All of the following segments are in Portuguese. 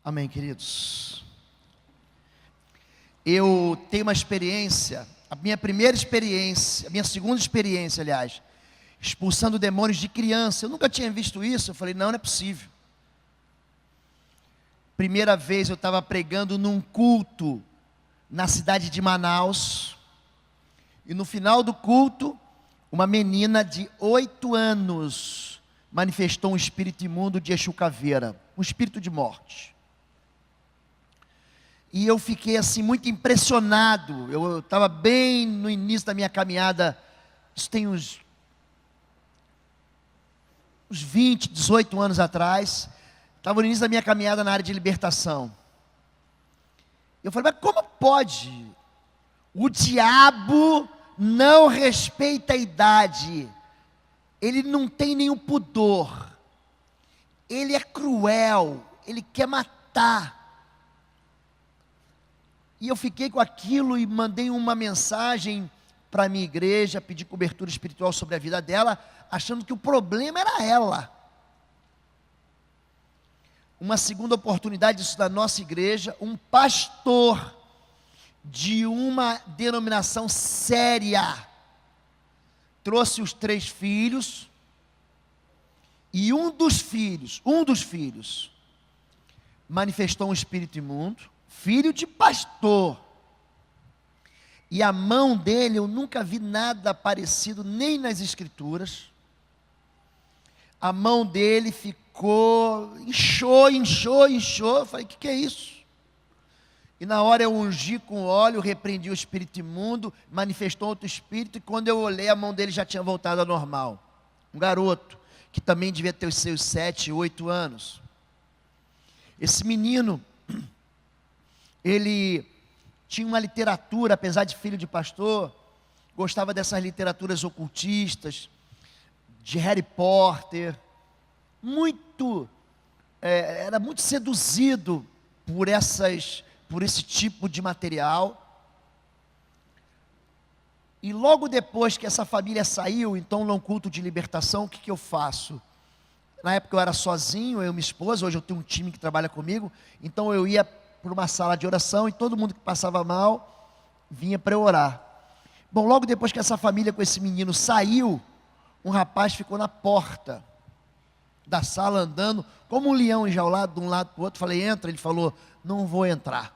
Amém, queridos. Eu tenho uma experiência, a minha primeira experiência, a minha segunda experiência, aliás, expulsando demônios de criança. Eu nunca tinha visto isso. Eu falei, não é possível. Primeira vez eu estava pregando num culto na cidade de Manaus. E no final do culto, uma menina de 8 anos manifestou um espírito imundo de Exu Caveira, um espírito de morte. E eu fiquei assim muito impressionado. Eu estava bem no início da minha caminhada. Isso tem uns 20, 18 anos atrás. Estava no início da minha caminhada na área de libertação. Eu falei, mas como pode? O diabo não respeita a idade. Ele não tem nenhum pudor. Ele é cruel. Ele quer matar. E eu fiquei com aquilo e mandei uma mensagem para a minha igreja, pedi cobertura espiritual sobre a vida dela, achando que o problema era ela. Uma segunda oportunidade, isso da nossa igreja, um pastor de uma denominação séria, trouxe os 3 filhos, e um dos filhos, manifestou um espírito imundo, filho de pastor, e a mão dele, eu nunca vi nada parecido, nem nas escrituras. A mão dele ficou, inchou, eu falei, o que é isso? E na hora eu ungi com óleo, repreendi o espírito imundo, manifestou outro espírito, e quando eu olhei, a mão dele já tinha voltado ao normal. Um garoto, que também devia ter os seus 7, 8 anos. Esse menino, ele tinha uma literatura, apesar de filho de pastor, gostava dessas literaturas ocultistas, de Harry Potter, era muito seduzido por esse tipo de material. E logo depois que essa família saiu, então num culto de libertação, o que eu faço? Na época eu era sozinho, eu e minha esposa, hoje eu tenho um time que trabalha comigo, então eu ia para uma sala de oração e todo mundo que passava mal, vinha para eu orar. Bom, logo depois que essa família com esse menino saiu, um rapaz ficou na porta da sala andando, como um leão enjaulado de um lado para o outro. Falei, entra. Ele falou, não vou entrar.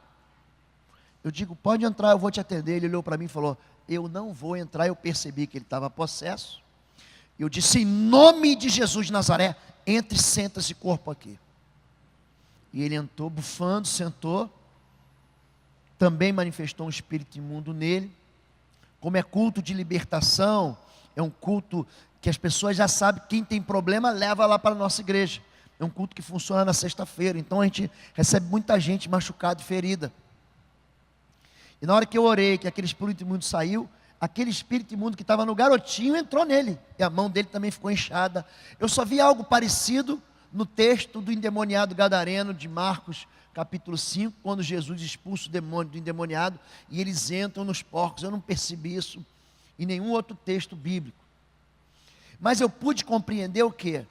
Eu digo, pode entrar, eu vou te atender. Ele olhou para mim e falou, eu não vou entrar. Eu percebi que ele estava possesso. Eu disse, em nome de Jesus de Nazaré, entre e senta esse corpo aqui. E ele entrou bufando, sentou. Também manifestou um espírito imundo nele. Como é culto de libertação, é um culto que as pessoas já sabem, quem tem problema leva lá para a nossa igreja. É um culto que funciona na sexta-feira, então a gente recebe muita gente machucada e ferida. E na hora que eu orei, que aquele espírito imundo saiu, aquele espírito imundo que estava no garotinho entrou nele, e a mão dele também ficou inchada. Eu só vi algo parecido no texto do endemoniado gadareno de Marcos, capítulo 5, quando Jesus expulsa o demônio do endemoniado, e eles entram nos porcos. Eu não percebi isso em nenhum outro texto bíblico. Mas eu pude compreender o quê?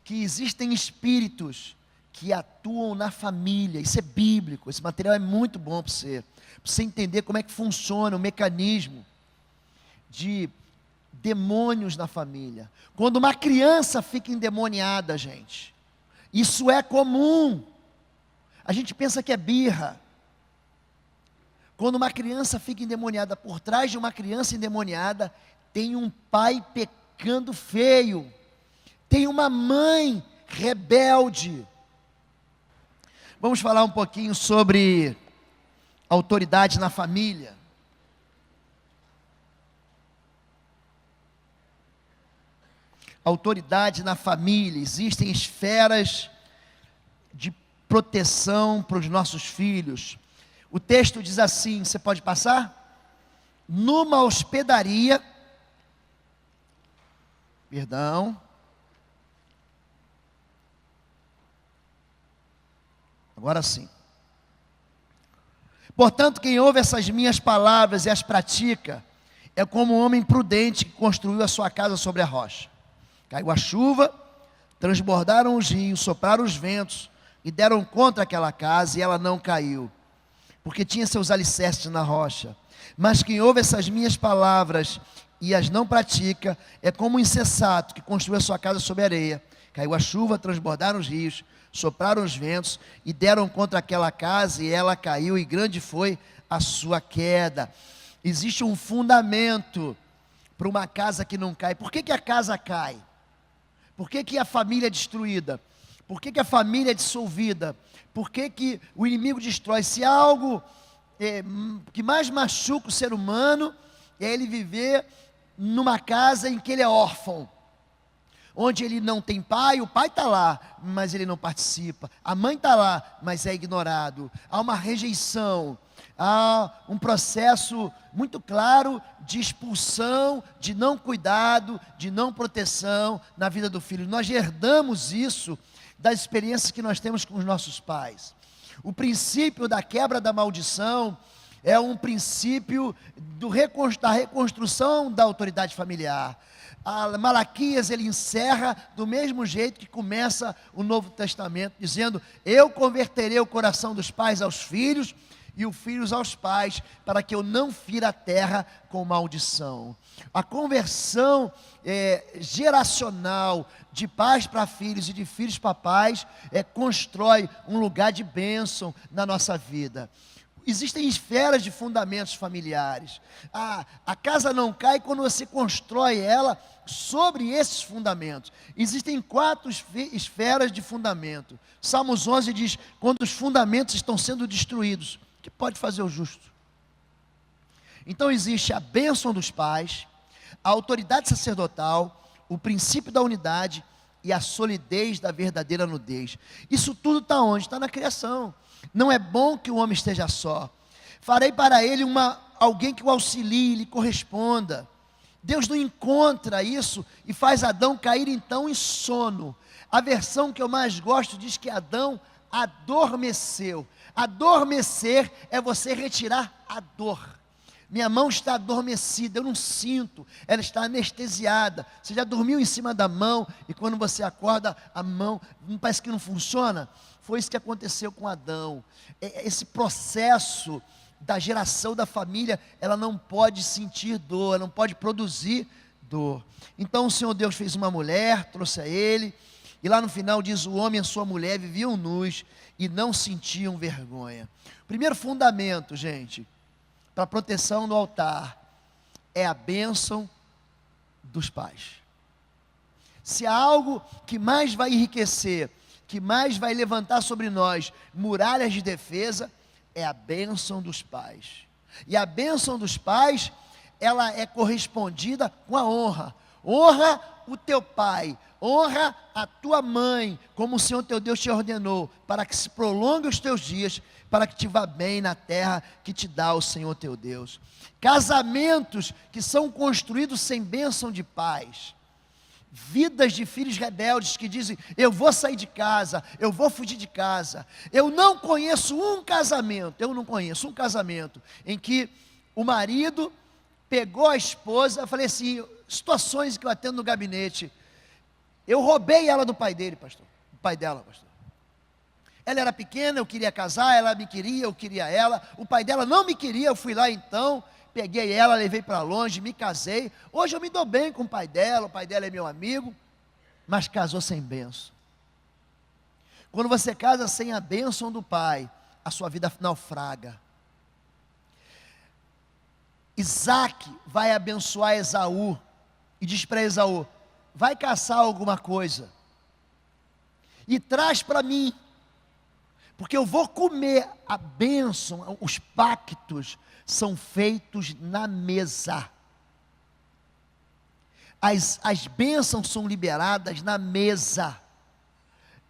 Que existem espíritos que atuam na família. Isso é bíblico, esse material é muito bom para você entender como é que funciona o mecanismo de demônios na família. Quando uma criança fica endemoniada, gente, isso é comum. A gente pensa que é birra. Quando uma criança fica endemoniada, por trás de uma criança endemoniada, tem um pai pecando feio, tem uma mãe rebelde. Vamos falar um pouquinho sobre autoridade na família. Autoridade na família, existem esferas de proteção para os nossos filhos. O texto diz assim, você pode passar? Numa hospedaria, agora sim. Portanto, quem ouve essas minhas palavras e as pratica, é como um homem prudente que construiu a sua casa sobre a rocha. Caiu a chuva, transbordaram os rios, sopraram os ventos, e deram contra aquela casa, e ela não caiu, porque tinha seus alicerces na rocha. Mas quem ouve essas minhas palavras e as não pratica, é como um insensato que construiu a sua casa sobre areia. Caiu a chuva, transbordaram os rios, sopraram os ventos e deram contra aquela casa, e ela caiu, e grande foi a sua queda. Existe um fundamento para uma casa que não cai. Por que a casa cai? Por que a família é destruída? Por que a família é dissolvida? Por que o inimigo destrói? Se há algo que mais machuca o ser humano, é ele viver numa casa em que ele é órfão, onde ele não tem pai, o pai está lá, mas ele não participa, a mãe está lá, mas é ignorado, há uma rejeição, há um processo muito claro de expulsão, de não cuidado, de não proteção na vida do filho. Nós herdamos isso das experiências que nós temos com os nossos pais. O princípio da quebra da maldição é um princípio da reconstrução da autoridade familiar. Malaquias, ele encerra do mesmo jeito que começa o Novo Testamento, dizendo: eu converterei o coração dos pais aos filhos, e os filhos aos pais, para que eu não fira a terra com maldição. A conversão geracional de pais para filhos e de filhos para pais constrói um lugar de bênção na nossa vida. Existem esferas de fundamentos familiares. A casa não cai quando você constrói ela sobre esses fundamentos. Existem 4 esferas de fundamento. Salmos 11 diz: quando os fundamentos estão sendo destruídos, o que pode fazer o justo? Então existe a bênção dos pais, a autoridade sacerdotal, o princípio da unidade e a solidez da verdadeira nudez. Isso tudo está onde? Está na criação. Não é bom que o homem esteja só. Farei para ele alguém que o auxilie, lhe corresponda. Deus não encontra isso e faz Adão cair então em sono. A versão que eu mais gosto diz que Adão adormeceu. Adormecer é você retirar a dor. Minha mão está adormecida, eu não sinto, ela está anestesiada. Você já dormiu em cima da mão e quando você acorda, a mão parece que não funciona? Foi isso que aconteceu com Adão. Esse processo da geração da família, ela não pode sentir dor, ela não pode produzir dor. Então o Senhor Deus fez uma mulher, trouxe a ele, e lá no final diz: o homem e a sua mulher viviam nus e não sentiam vergonha. Primeiro fundamento, gente, para a proteção do altar, é a bênção dos pais. Se há algo que mais vai enriquecer, que mais vai levantar sobre nós muralhas de defesa, é a bênção dos pais. E a bênção dos pais, ela é correspondida com a honra. Honra o teu pai, honra a tua mãe, como o Senhor teu Deus te ordenou, para que se prolongue os teus dias, para que te vá bem na terra que te dá o Senhor teu Deus. Casamentos que são construídos sem bênção de pais, vidas de filhos rebeldes que dizem: eu vou sair de casa, eu vou fugir de casa. Eu não conheço um casamento em que o marido pegou a esposa. Eu falei assim, situações que eu atendo no gabinete, eu roubei ela do pai dele, pastor, do pai dela, pastor. Ela era pequena, eu queria casar, ela me queria, eu queria ela, o pai dela não me queria, eu fui lá então, peguei ela, levei para longe, me casei. Hoje eu me dou bem com o pai dela é meu amigo, mas casou sem bênção. Quando você casa sem a bênção do pai, a sua vida naufraga. Isaac vai abençoar Esaú e diz para Esaú: vai caçar alguma coisa e traz para mim, porque eu vou comer. A bênção, os pactos são feitos na mesa. As bênçãos são liberadas na mesa.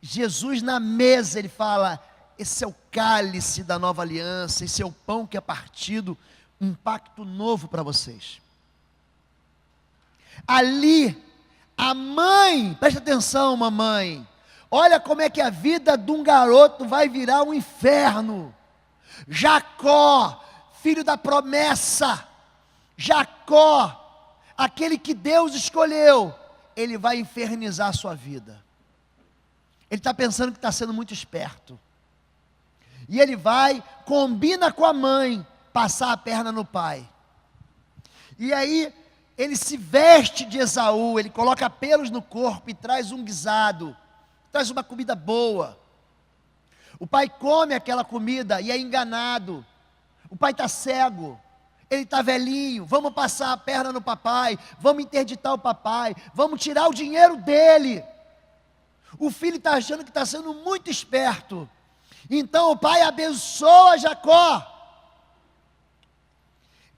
Jesus na mesa, ele fala: esse é o cálice da nova aliança, esse é o pão que é partido, um pacto novo para vocês. Ali, a mãe, presta atenção, mamãe, olha como é que a vida de um garoto vai virar um inferno. Jacó, filho da promessa, Jacó, aquele que Deus escolheu, ele vai infernizar a sua vida. Ele está pensando que está sendo muito esperto. E ele vai, combina com a mãe, passar a perna no pai. E aí, ele se veste de Esaú, ele coloca pelos no corpo e traz um guisado, traz uma comida boa. O pai come aquela comida e é enganado. O pai está cego, ele está velhinho, vamos passar a perna no papai, vamos interditar o papai, vamos tirar o dinheiro dele. O filho está achando que está sendo muito esperto. Então o pai abençoa Jacó.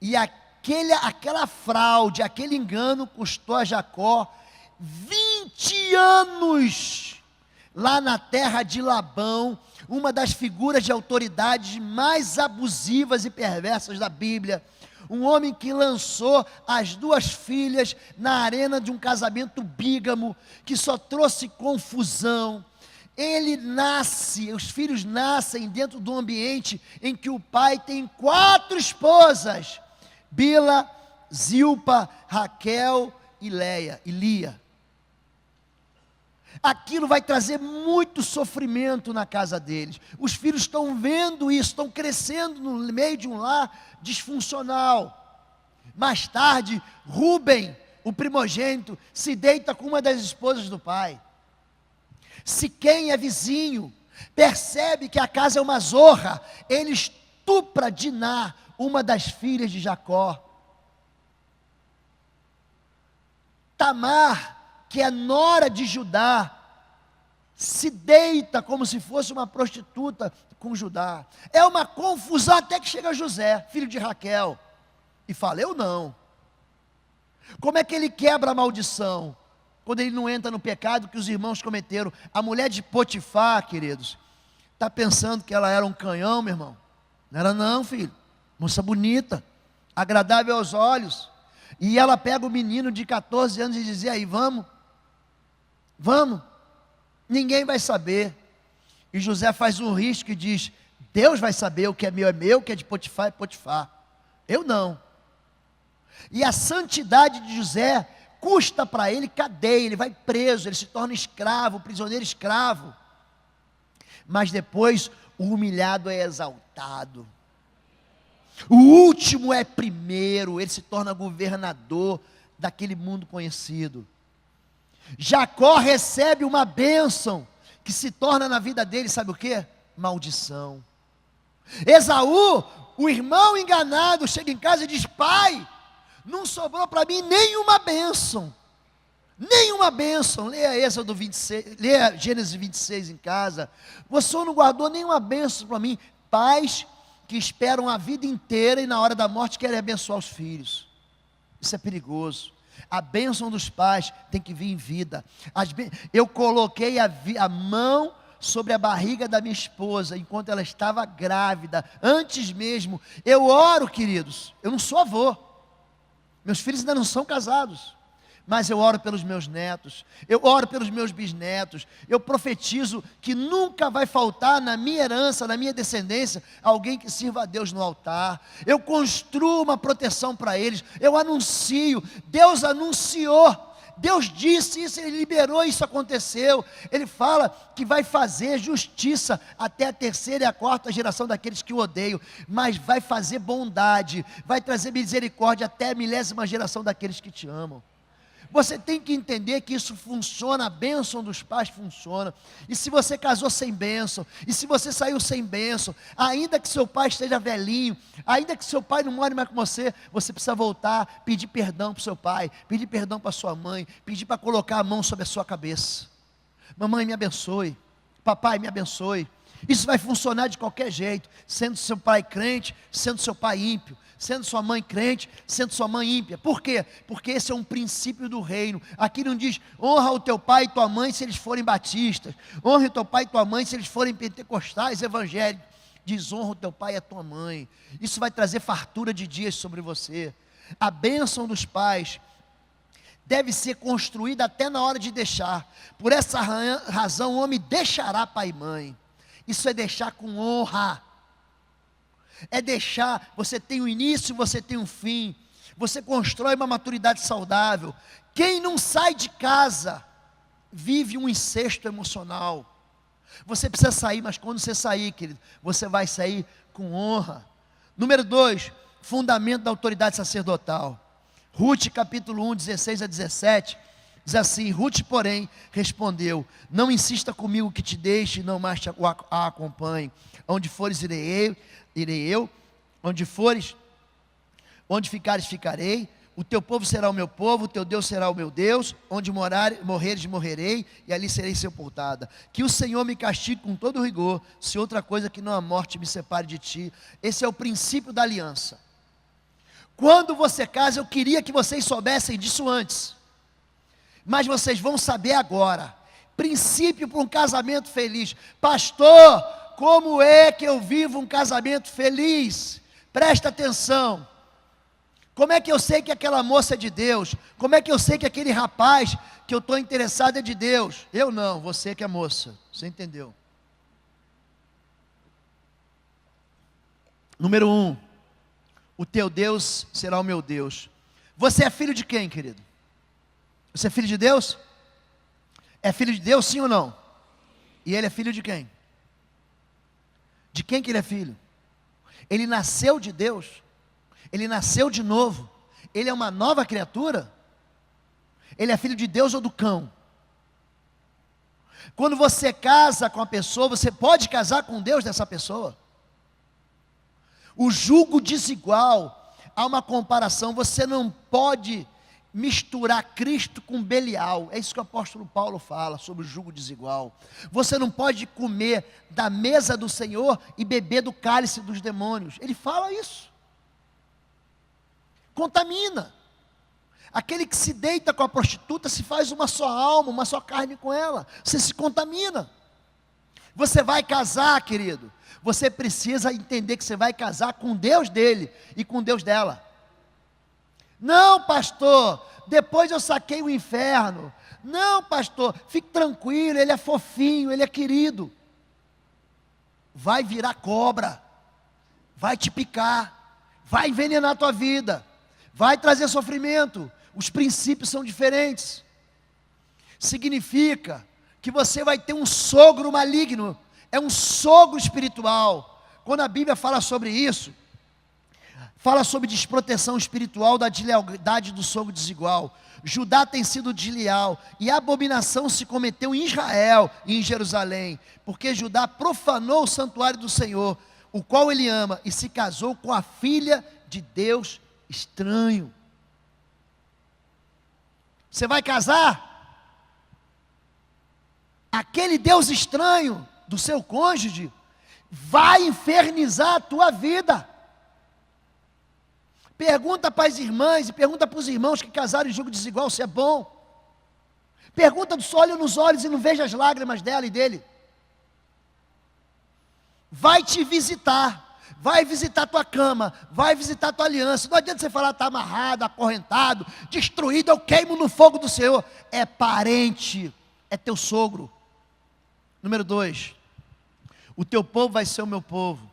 E aquela fraude, aquele engano custou a Jacó 20 anos lá na terra de Labão, uma das figuras de autoridades mais abusivas e perversas da Bíblia. Um homem que lançou as duas filhas na arena de um casamento bígamo, que só trouxe confusão. Os filhos nascem dentro de um ambiente em que o pai tem 4 esposas: Bila, Zilpa, Raquel e Lia. Aquilo vai trazer muito sofrimento na casa deles. Os filhos estão vendo isso, estão crescendo no meio de um lar disfuncional. Mais tarde, Rúben, o primogênito, se deita com uma das esposas do pai. Siquém é vizinho, percebe que a casa é uma zorra, ele estupra Diná, uma das filhas de Jacó. Tamar, que é nora de Judá, se deita como se fosse uma prostituta com Judá. É uma confusão até que chega José, filho de Raquel, e fala: eu não. Como é que ele quebra a maldição? Quando ele não entra no pecado que os irmãos cometeram. A mulher de Potifar, queridos, está pensando que ela era um canhão, meu irmão. Não era não, filho. Moça bonita, agradável aos olhos. E ela pega o menino de 14 anos e diz: e aí, vamos? Vamos, ninguém vai saber. E José faz um risco e diz: Deus vai saber, o que é meu, o que é de Potifar é Potifar, eu não. E a santidade de José custa para ele cadeia, ele vai preso, ele se torna escravo, prisioneiro escravo. Mas depois o humilhado é exaltado, o último é primeiro, ele se torna governador daquele mundo conhecido. Jacó recebe uma bênção que se torna na vida dele, sabe o que? Maldição. Esaú, o irmão enganado, chega em casa e diz: pai, não sobrou para mim nenhuma bênção. Nenhuma bênção. Leia Êxodo 26, leia Gênesis 26 em casa. Você não guardou nenhuma bênção para mim. Pais que esperam a vida inteira e na hora da morte querem abençoar os filhos. Isso é perigoso. A bênção dos pais tem que vir em vida. Eu coloquei a mão sobre a barriga da minha esposa enquanto ela estava grávida, antes mesmo. Eu oro, queridos, eu não sou avô, meus filhos ainda não são casados, mas eu oro pelos meus netos, eu oro pelos meus bisnetos, eu profetizo que nunca vai faltar na minha herança, na minha descendência, alguém que sirva a Deus no altar. Eu construo uma proteção para eles, eu anuncio, Deus anunciou, Deus disse isso, Ele liberou, isso aconteceu. Ele fala que vai fazer justiça até a 3ª e a 4ª geração daqueles que o odeiam, mas vai fazer bondade, vai trazer misericórdia até a 1000ª geração daqueles que te amam. Você tem que entender que isso funciona, a bênção dos pais funciona. E se você casou sem bênção, e se você saiu sem bênção, ainda que seu pai esteja velhinho, ainda que seu pai não more mais com você, você precisa voltar, pedir perdão para o seu pai, pedir perdão para sua mãe, pedir para colocar a mão sobre a sua cabeça. Mamãe, me abençoe. Papai, me abençoe. Isso vai funcionar de qualquer jeito, sendo seu pai crente, sendo seu pai ímpio, sendo sua mãe crente, sendo sua mãe ímpia. Por quê? Porque esse é um princípio do reino. Aqui não diz: honra o teu pai e tua mãe se eles forem batistas, honra o teu pai e tua mãe se eles forem pentecostais, evangélicos. Diz: honra o teu pai e a tua mãe. Isso vai trazer fartura de dias sobre você. A bênção dos pais deve ser construída até na hora de deixar. Por essa razão o homem deixará pai e mãe. Isso é deixar com honra. É deixar, você tem um início, você tem um fim. Você constrói uma maturidade saudável. Quem não sai de casa, vive um incesto emocional. Você precisa sair, mas quando você sair, querido, você vai sair com honra. Número 2, fundamento da autoridade sacerdotal. Ruth capítulo 1, 16 a 17, diz assim: Ruth, porém, respondeu: não insista comigo que te deixe, não mais a acompanhe. Onde fores, irei eu, onde ficares, ficarei. O teu povo será o meu povo, o teu Deus será o meu Deus. Onde morreres, morrerei, e ali serei sepultada. Que o Senhor me castigue com todo rigor, se outra coisa que não a morte me separe de ti. Esse é o princípio da aliança. Quando você casa, eu queria que vocês soubessem disso antes, mas vocês vão saber agora. Princípio para um casamento feliz. Pastor, como é que eu vivo um casamento feliz? Presta atenção. Como é que eu sei que aquela moça é de Deus? Como é que eu sei que aquele rapaz que eu estou interessado é de Deus? Eu não, você que é moça. Você entendeu? Número 1, o teu Deus será o meu Deus. Você é filho de quem, querido? Você é filho de Deus? É filho de Deus, sim ou não? E ele é filho de quem? De quem que ele é filho? Ele nasceu de Deus? Ele nasceu de novo? Ele é uma nova criatura? Ele é filho de Deus ou do cão? Quando você casa com a pessoa, você pode casar com Deus dessa pessoa. O jugo desigual, há uma comparação, você não pode misturar Cristo com Belial. É isso que o apóstolo Paulo fala sobre o jugo desigual. Você não pode comer da mesa do Senhor e beber do cálice dos demônios. Ele fala isso. Contamina. Aquele que se deita com a prostituta se faz uma só alma, uma só carne com ela. Você se contamina. Você vai casar, querido, você precisa entender que você vai casar com Deus dele e com Deus dela. Não, pastor, depois eu saquei o inferno. Não, pastor, fique tranquilo, ele é fofinho, ele é querido. Vai virar cobra, vai te picar, vai envenenar a tua vida, vai trazer sofrimento. Os princípios são diferentes. Significa que você vai ter um sogro maligno, é um sogro espiritual. Quando a Bíblia fala sobre isso, fala sobre desproteção espiritual da deslealdade do sogro desigual. Judá tem sido desleal, e a abominação se cometeu em Israel e em Jerusalém, porque Judá profanou o santuário do Senhor, o qual ele ama, e se casou com a filha de Deus estranho. Você vai casar? Aquele Deus estranho do seu cônjuge vai infernizar a tua vida. Pergunta para as irmãs e pergunta para os irmãos que casaram em jugo desigual se é bom. Pergunta, olha nos olhos e não veja as lágrimas dela e dele. Vai te visitar, vai visitar tua cama, vai visitar tua aliança. Não adianta você falar, está amarrado, acorrentado, destruído, eu queimo no fogo do Senhor. É parente, é teu sogro. Número 2, o teu povo vai ser o meu povo.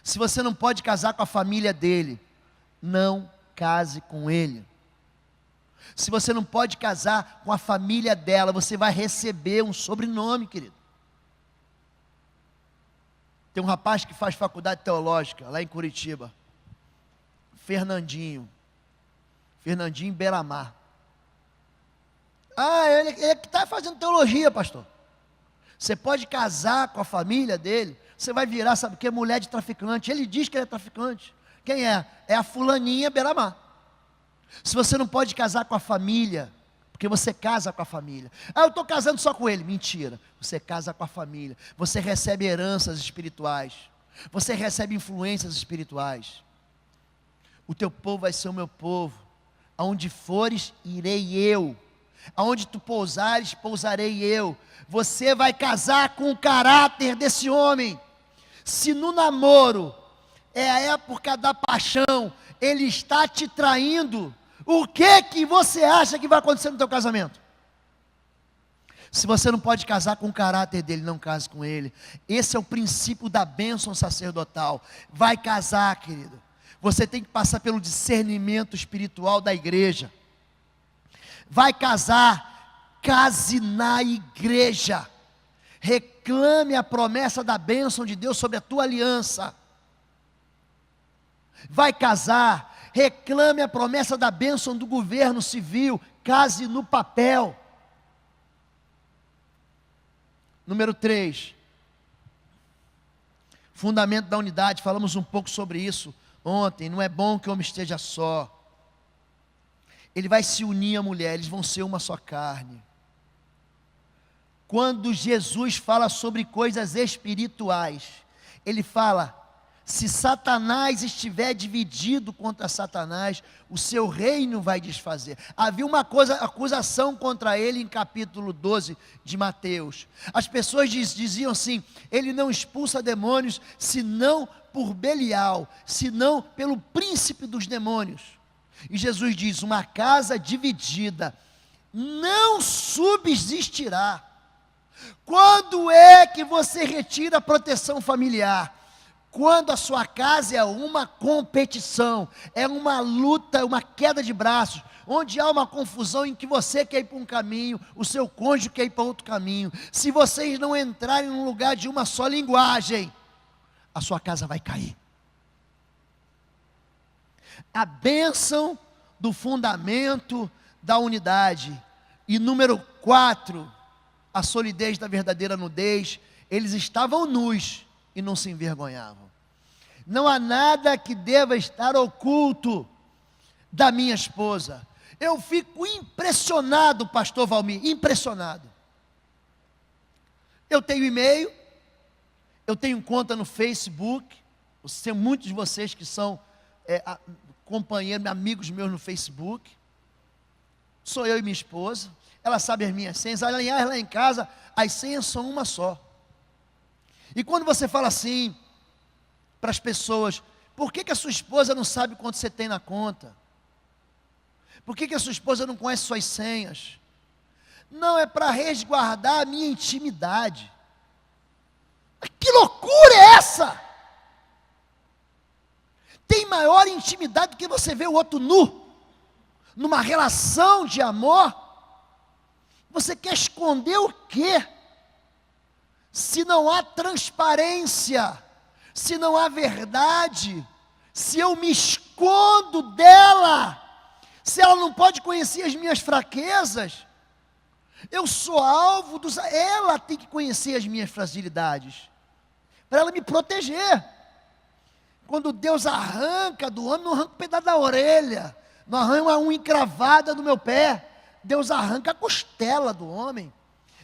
Se você não pode casar com a família dele, não case com ele. Se você não pode casar com a família dela, você vai receber um sobrenome, querido. Tem um rapaz que faz faculdade teológica lá em Curitiba, Fernandinho Beramar. Ele que está fazendo teologia, pastor. Você pode casar com a família dele, você vai virar, sabe o que? Mulher de traficante. Ele diz que ele é traficante. Quem é? É a fulaninha Beramar. Se você não pode casar com a família, porque você casa com a família. Eu estou casando só com ele. Mentira. Você casa com a família. Você recebe heranças espirituais. Você recebe influências espirituais. O teu povo vai ser o meu povo. Aonde fores, irei eu. Aonde tu pousares, pousarei eu. Você vai casar com o caráter desse homem. Se no namoro é a época da paixão, ele está te traindo, o que você acha que vai acontecer no teu casamento? Se você não pode casar com o caráter dele, não case com ele. Esse é o princípio da bênção sacerdotal. Vai casar, querido, você tem que passar pelo discernimento espiritual da igreja. Vai casar, case na igreja. reclame a promessa da bênção de Deus sobre a tua aliança. Vai casar, reclame a promessa da bênção do governo civil, case no papel. Número 3, fundamento da unidade, falamos um pouco sobre isso ontem. Não é bom que o homem esteja só. Ele vai se unir à mulher, eles vão ser uma só carne. Quando Jesus fala sobre coisas espirituais, ele fala: se Satanás estiver dividido contra Satanás, o seu reino vai desfazer. Havia uma acusação contra ele em capítulo 12 de Mateus. As pessoas diziam assim: ele não expulsa demônios, senão por Belial, senão pelo príncipe dos demônios. E Jesus diz: uma casa dividida não subsistirá. Quando é que você retira a proteção familiar? Quando a sua casa é uma competição, é uma luta, uma queda de braços, onde há uma confusão em que você quer ir para um caminho, o seu cônjuge quer ir para outro caminho. Se vocês não entrarem num lugar de uma só linguagem, a sua casa vai cair. A bênção do fundamento da unidade. E número 4, a solidez da verdadeira nudez. Eles estavam nus e não se envergonhavam. Não há nada que deva estar oculto da minha esposa. Eu fico impressionado, pastor Valmir, impressionado. Eu tenho e-mail, eu tenho conta no Facebook, tem muitos de vocês que são companheiros, amigos meus no Facebook. Sou eu e minha esposa, ela sabe as minhas senhas. Aliás, lá em casa, as senhas são uma só. E quando você fala assim para as pessoas: por que a sua esposa não sabe quanto você tem na conta? Por que a sua esposa não conhece suas senhas? Não, é para resguardar a minha intimidade. Que loucura é essa? Tem maior intimidade do que você ver o outro nu, numa relação de amor? Você quer esconder o quê? Se não há transparência, se não há verdade, se eu me escondo dela, se ela não pode conhecer as minhas fraquezas, eu sou alvo dos... Ela tem que conhecer as minhas fragilidades, para ela me proteger. Quando Deus arranca do homem, não arranca um pedaço da orelha, não arranca uma unha encravada do meu pé, Deus arranca a costela do homem.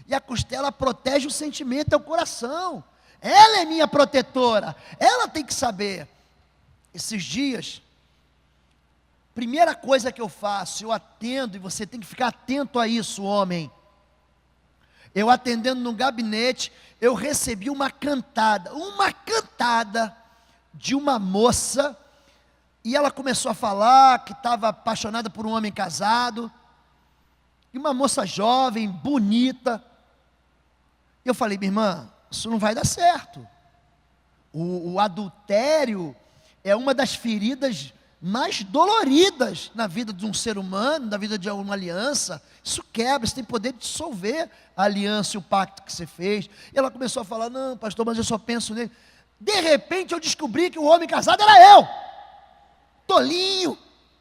E a costela protege o sentimento, é o coração. Ela é minha protetora, ela tem que saber. Esses dias, primeira coisa que eu faço, eu atendo, e você tem que ficar atento a isso, homem. Eu atendendo no gabinete, eu recebi uma cantada de uma moça, e ela começou a falar que estava apaixonada por um homem casado, e uma moça jovem, bonita. Eu falei: minha irmã, isso não vai dar certo. O adultério é uma das feridas mais doloridas na vida de um ser humano, na vida de uma aliança. Isso quebra, você tem poder de dissolver a aliança e o pacto que você fez. E ela começou a falar: não, pastor, mas eu só penso nele. De repente eu descobri que o homem casado era eu, tolinho,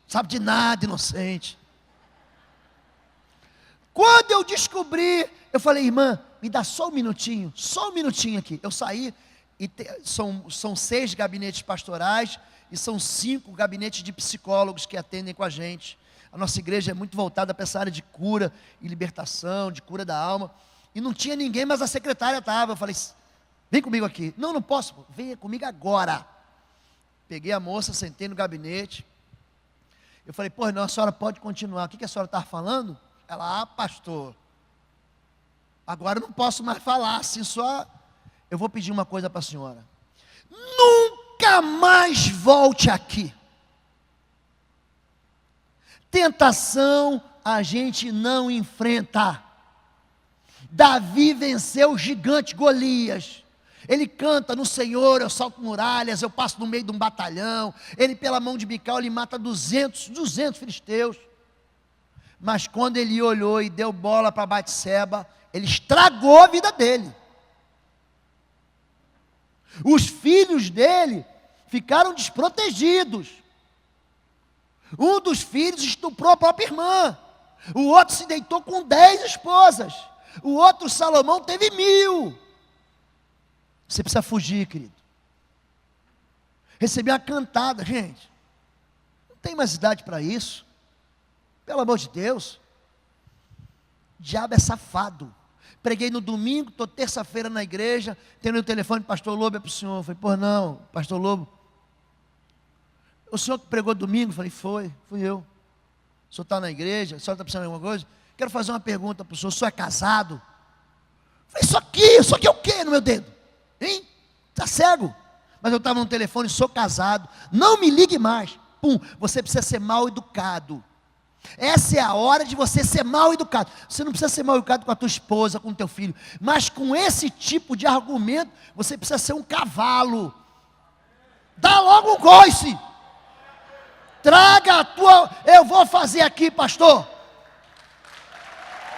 sabe de nada, inocente. Quando eu descobri, eu falei: irmã, me dá só um minutinho aqui. Eu saí, e são 6 gabinetes pastorais, e são 5 gabinetes de psicólogos que atendem com a gente. A nossa igreja é muito voltada para essa área de cura e libertação, de cura da alma. E não tinha ninguém, mas a secretária estava. Eu falei: vem comigo aqui. Não posso, venha comigo agora. Peguei a moça, sentei no gabinete. Eu falei: pô, não, a senhora pode continuar. O que a senhora estava falando? Ela: pastor, agora eu não posso mais falar assim, só eu vou pedir uma coisa para a senhora: nunca mais volte aqui. Tentação a gente não enfrenta. Davi venceu o gigante Golias. Ele canta no Senhor, eu salto muralhas, eu passo no meio de um batalhão. Ele, pela mão de Mical, ele mata 200 filisteus. Mas quando ele olhou e deu bola para Batseba, ele estragou a vida dele. Os filhos dele ficaram desprotegidos. Um dos filhos estuprou a própria irmã. O outro se deitou com 10 esposas. O outro, Salomão, teve 1000. Você precisa fugir, querido. Receber uma cantada, gente. Não tem mais idade para isso. Pelo amor de Deus. O diabo é safado. Preguei no domingo, estou terça-feira na igreja, tendo o telefone, pastor Lobo, é para o senhor. Eu falei, pô, não, pastor Lobo. O senhor que pregou domingo? Eu falei, fui eu. O senhor está na igreja, o senhor está precisando de alguma coisa? Quero fazer uma pergunta para o senhor é casado? Eu falei, isso aqui é o quê no meu dedo? Hein? Está cego? Mas eu estava no telefone, sou casado, não me ligue mais. Pum, você precisa ser mal educado. Essa é a hora de você ser mal educado. Você não precisa ser mal educado com a tua esposa, com o teu filho, mas com esse tipo de argumento, você precisa ser um cavalo. Dá logo um coice. Traga a tua... Eu vou fazer aqui, pastor.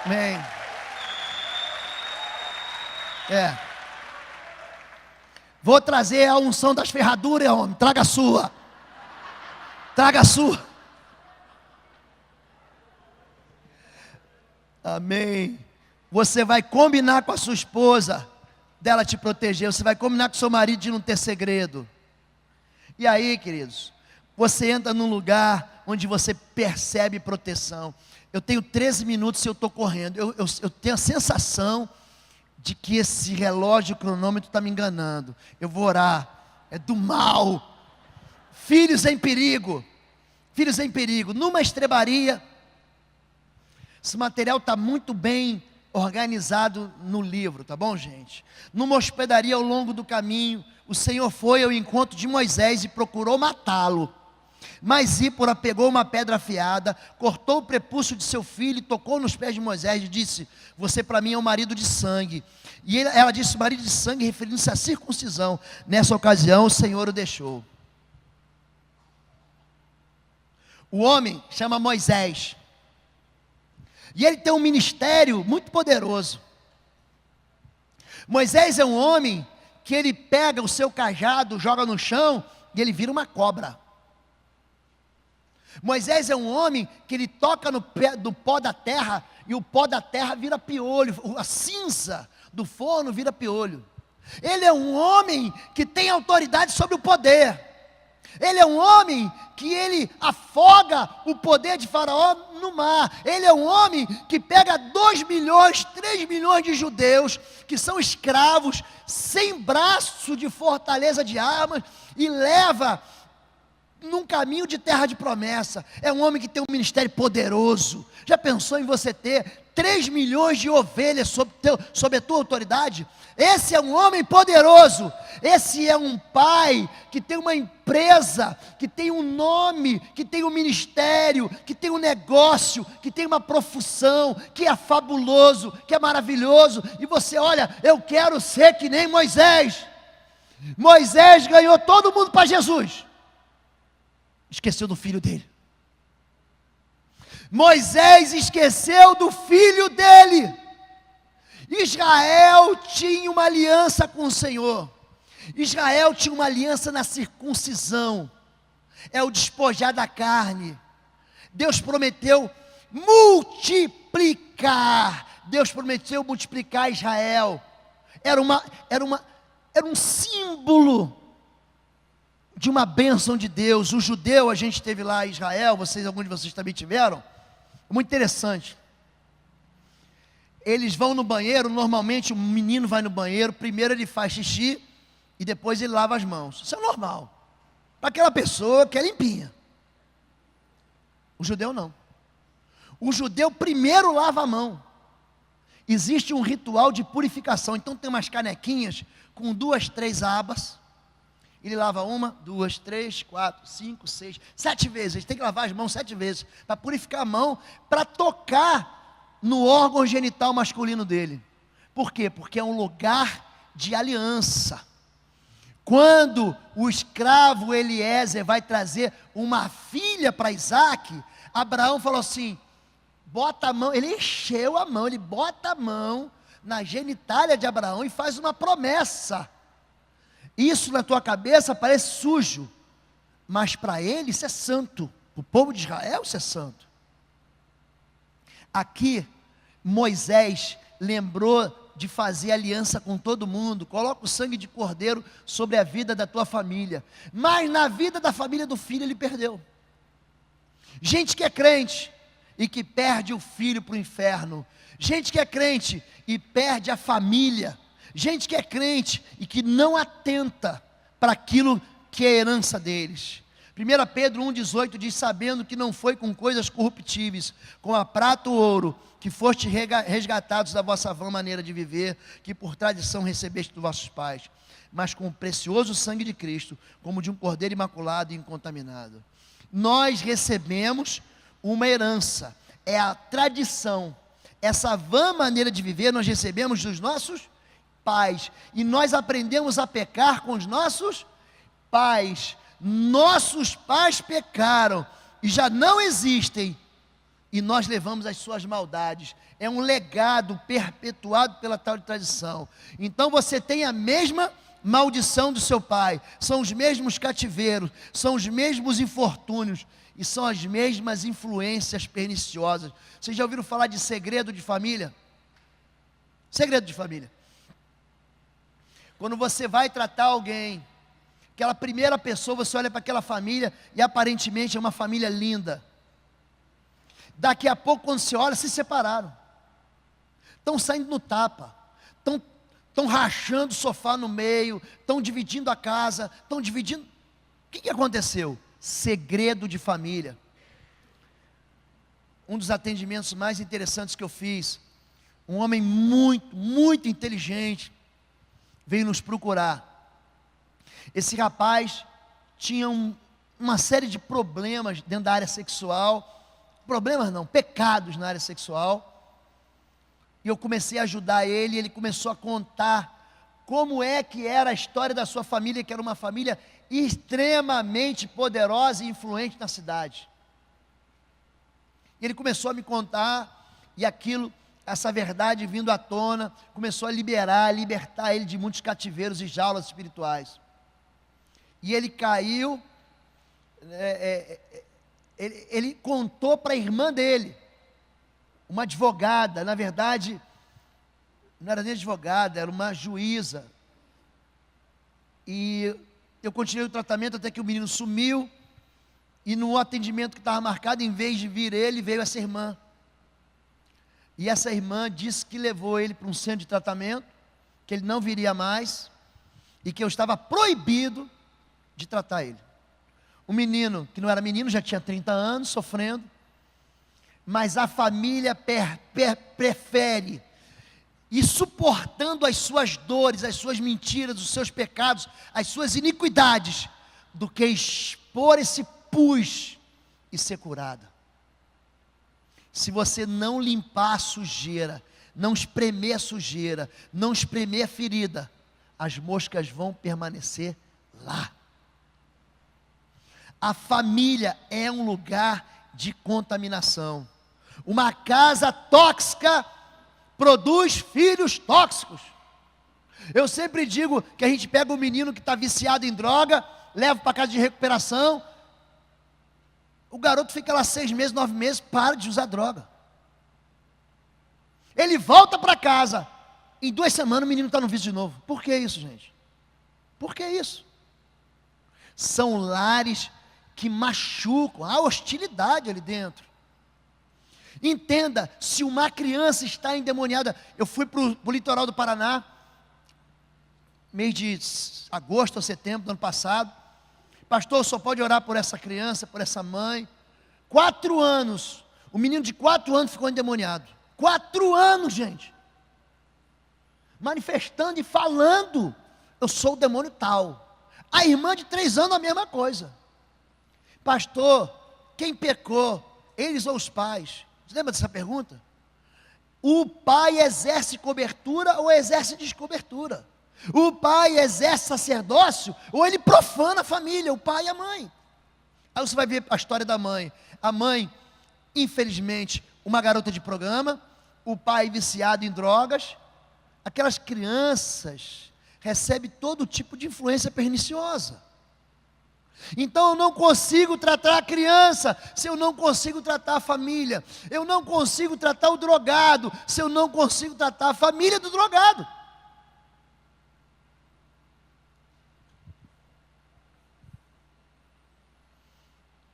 Amém. Vou trazer a unção das ferraduras, homem. Traga a sua. Traga a sua. Amém. Você vai combinar com a sua esposa dela te proteger. Você vai combinar com o seu marido de não ter segredo. E aí, queridos, você entra num lugar onde você percebe proteção. Eu tenho 13 minutos e eu estou correndo. Eu tenho a sensação de que esse relógio, o cronômetro está me enganando. Eu vou orar. É do mal. Filhos em perigo. Filhos em perigo. Numa estrebaria. Esse material está muito bem organizado no livro, tá bom, gente? Numa hospedaria ao longo do caminho, o Senhor foi ao encontro de Moisés e procurou matá-lo. Mas Zípora pegou uma pedra afiada, cortou o prepúcio de seu filho, tocou nos pés de Moisés e disse, você para mim é um marido de sangue. E ela disse, marido de sangue, referindo-se à circuncisão. Nessa ocasião o Senhor o deixou. O homem chama Moisés. E ele tem um ministério muito poderoso. Moisés é um homem que ele pega o seu cajado, joga no chão e ele vira uma cobra. Moisés é um homem que ele toca no pó da terra e o pó da terra vira piolho, a cinza do forno vira piolho. Ele é um homem que tem autoridade sobre o poder. Ele é um homem que ele afoga o poder de Faraó no mar. Ele é um homem que pega 2 milhões, 3 milhões de judeus que são escravos, sem braço de fortaleza de armas, e leva num caminho de terra de promessa. É um homem que tem um ministério poderoso. Já pensou em você ter 3 milhões de ovelhas sob a tua autoridade? Esse é um homem poderoso. Esse é um pai que tem uma empresa, que tem um nome, que tem um ministério, que tem um negócio, que tem uma profissão, que é fabuloso, que é maravilhoso. E você olha, eu quero ser que nem Moisés. Moisés ganhou todo mundo para Jesus. Esqueceu do filho dele. Moisés esqueceu do filho dele. Israel tinha uma aliança com o Senhor. Israel tinha uma aliança na circuncisão. É o despojar da carne. Deus prometeu multiplicar. Deus prometeu multiplicar Israel. Era um símbolo de uma bênção de Deus. O judeu, a gente teve lá em Israel, alguns de vocês também tiveram. Muito interessante. Eles vão no banheiro, normalmente o menino vai no banheiro, primeiro ele faz xixi e depois ele lava as mãos. Isso é normal. Para aquela pessoa que é limpinha. O judeu não. O judeu primeiro lava a mão. Existe um ritual de purificação. Então tem umas canequinhas com 2, 3 abas. Ele lava 1, 2, 3, 4, 5, 6, 7 vezes. Ele tem que lavar as mãos 7 vezes para purificar a mão, para tocar no órgão genital masculino dele. Por quê? Porque é um lugar de aliança. Quando o escravo Eliezer vai trazer uma filha para Isaac, Abraão falou assim, bota a mão, ele encheu a mão, ele bota a mão na genitália de Abraão e faz uma promessa. Isso na tua cabeça parece sujo, mas para ele isso é santo. O povo de Israel isso é santo. Aqui, Moisés lembrou de fazer aliança com todo mundo. Coloca o sangue de cordeiro sobre a vida da tua família. Mas na vida da família do filho ele perdeu. Gente que é crente e que perde o filho para o inferno. Gente que é crente e perde a família. Gente que é crente e que não atenta para aquilo que é herança deles. 1 Pedro 1,18 diz: sabendo que não foi com coisas corruptíveis, com a prata ou ouro, que foste resgatados da vossa vã maneira de viver, que por tradição recebeste dos vossos pais, mas com o precioso sangue de Cristo, como de um cordeiro imaculado e incontaminado. Nós recebemos uma herança, é a tradição, essa vã maneira de viver nós recebemos dos nossos pais, e nós aprendemos a pecar com os nossos pais. Nossos pais pecaram e já não existem, e nós levamos as suas maldades. É um legado perpetuado pela tal tradição. Então você tem a mesma maldição do seu pai, são os mesmos cativeiros, são os mesmos infortúnios, e são as mesmas influências perniciosas. Vocês já ouviram falar de segredo de família? Segredo de família. Quando você vai tratar alguém, aquela primeira pessoa, você olha para aquela família e aparentemente é uma família linda. Daqui a pouco, quando você olha, se separaram. Estão saindo no tapa. Estão rachando o sofá no meio. Estão dividindo a casa. Estão dividindo. O que aconteceu? Segredo de família. Um dos atendimentos mais interessantes que eu fiz, um homem muito, muito inteligente, veio nos procurar. Esse rapaz tinha uma série de problemas dentro da área sexual. Problemas não, pecados na área sexual. E eu comecei a ajudar ele, e ele começou a contar como é que era a história da sua família, que era uma família extremamente poderosa e influente na cidade. E ele começou a me contar, e aquilo, essa verdade vindo à tona, começou a libertar ele de muitos cativeiros e jaulas espirituais. E ele caiu, ele contou para a irmã dele, uma advogada, na verdade, não era nem advogada, era uma juíza. E eu continuei o tratamento até que o menino sumiu, e no atendimento que estava marcado, em vez de vir ele, veio essa irmã. E essa irmã disse que levou ele para um centro de tratamento, que ele não viria mais, e que eu estava proibido de tratar ele. O menino, que não era menino, já tinha 30 anos, sofrendo, mas a família prefere ir suportando as suas dores, as suas mentiras, os seus pecados, as suas iniquidades, do que expor esse pus e ser curada. Se você não limpar a sujeira, não espremer a sujeira, não espremer a ferida, as moscas vão permanecer lá. A família é um lugar de contaminação. Uma casa tóxica produz filhos tóxicos. Eu sempre digo que a gente pega um menino que está viciado em droga, leva para casa de recuperação, o garoto fica lá 6 meses, 9 meses, para de usar droga. Ele volta para casa, em 2 semanas o menino está no vício de novo. Por que isso, gente? Por que isso? São lares que machucam, há hostilidade ali dentro. Entenda, se uma criança está endemoniada, eu fui para o litoral do Paraná, mês de agosto ou setembro do ano passado, pastor, só pode orar por essa criança, por essa mãe. 4 anos, o menino de 4 anos ficou endemoniado, 4 anos, gente, manifestando e falando, eu sou o demônio tal. A irmã de 3 anos a mesma coisa. Pastor, quem pecou, eles ou os pais? Você lembra dessa pergunta? O pai exerce cobertura ou exerce descobertura? O pai exerce sacerdócio ou ele profana a família, o pai e a mãe? Aí você vai ver a história da mãe. A mãe, infelizmente, uma garota de programa, o pai viciado em drogas, aquelas crianças recebe todo tipo de influência perniciosa. Então eu não consigo tratar a criança se eu não consigo tratar a família. Eu não consigo tratar o drogado se eu não consigo tratar a família do drogado.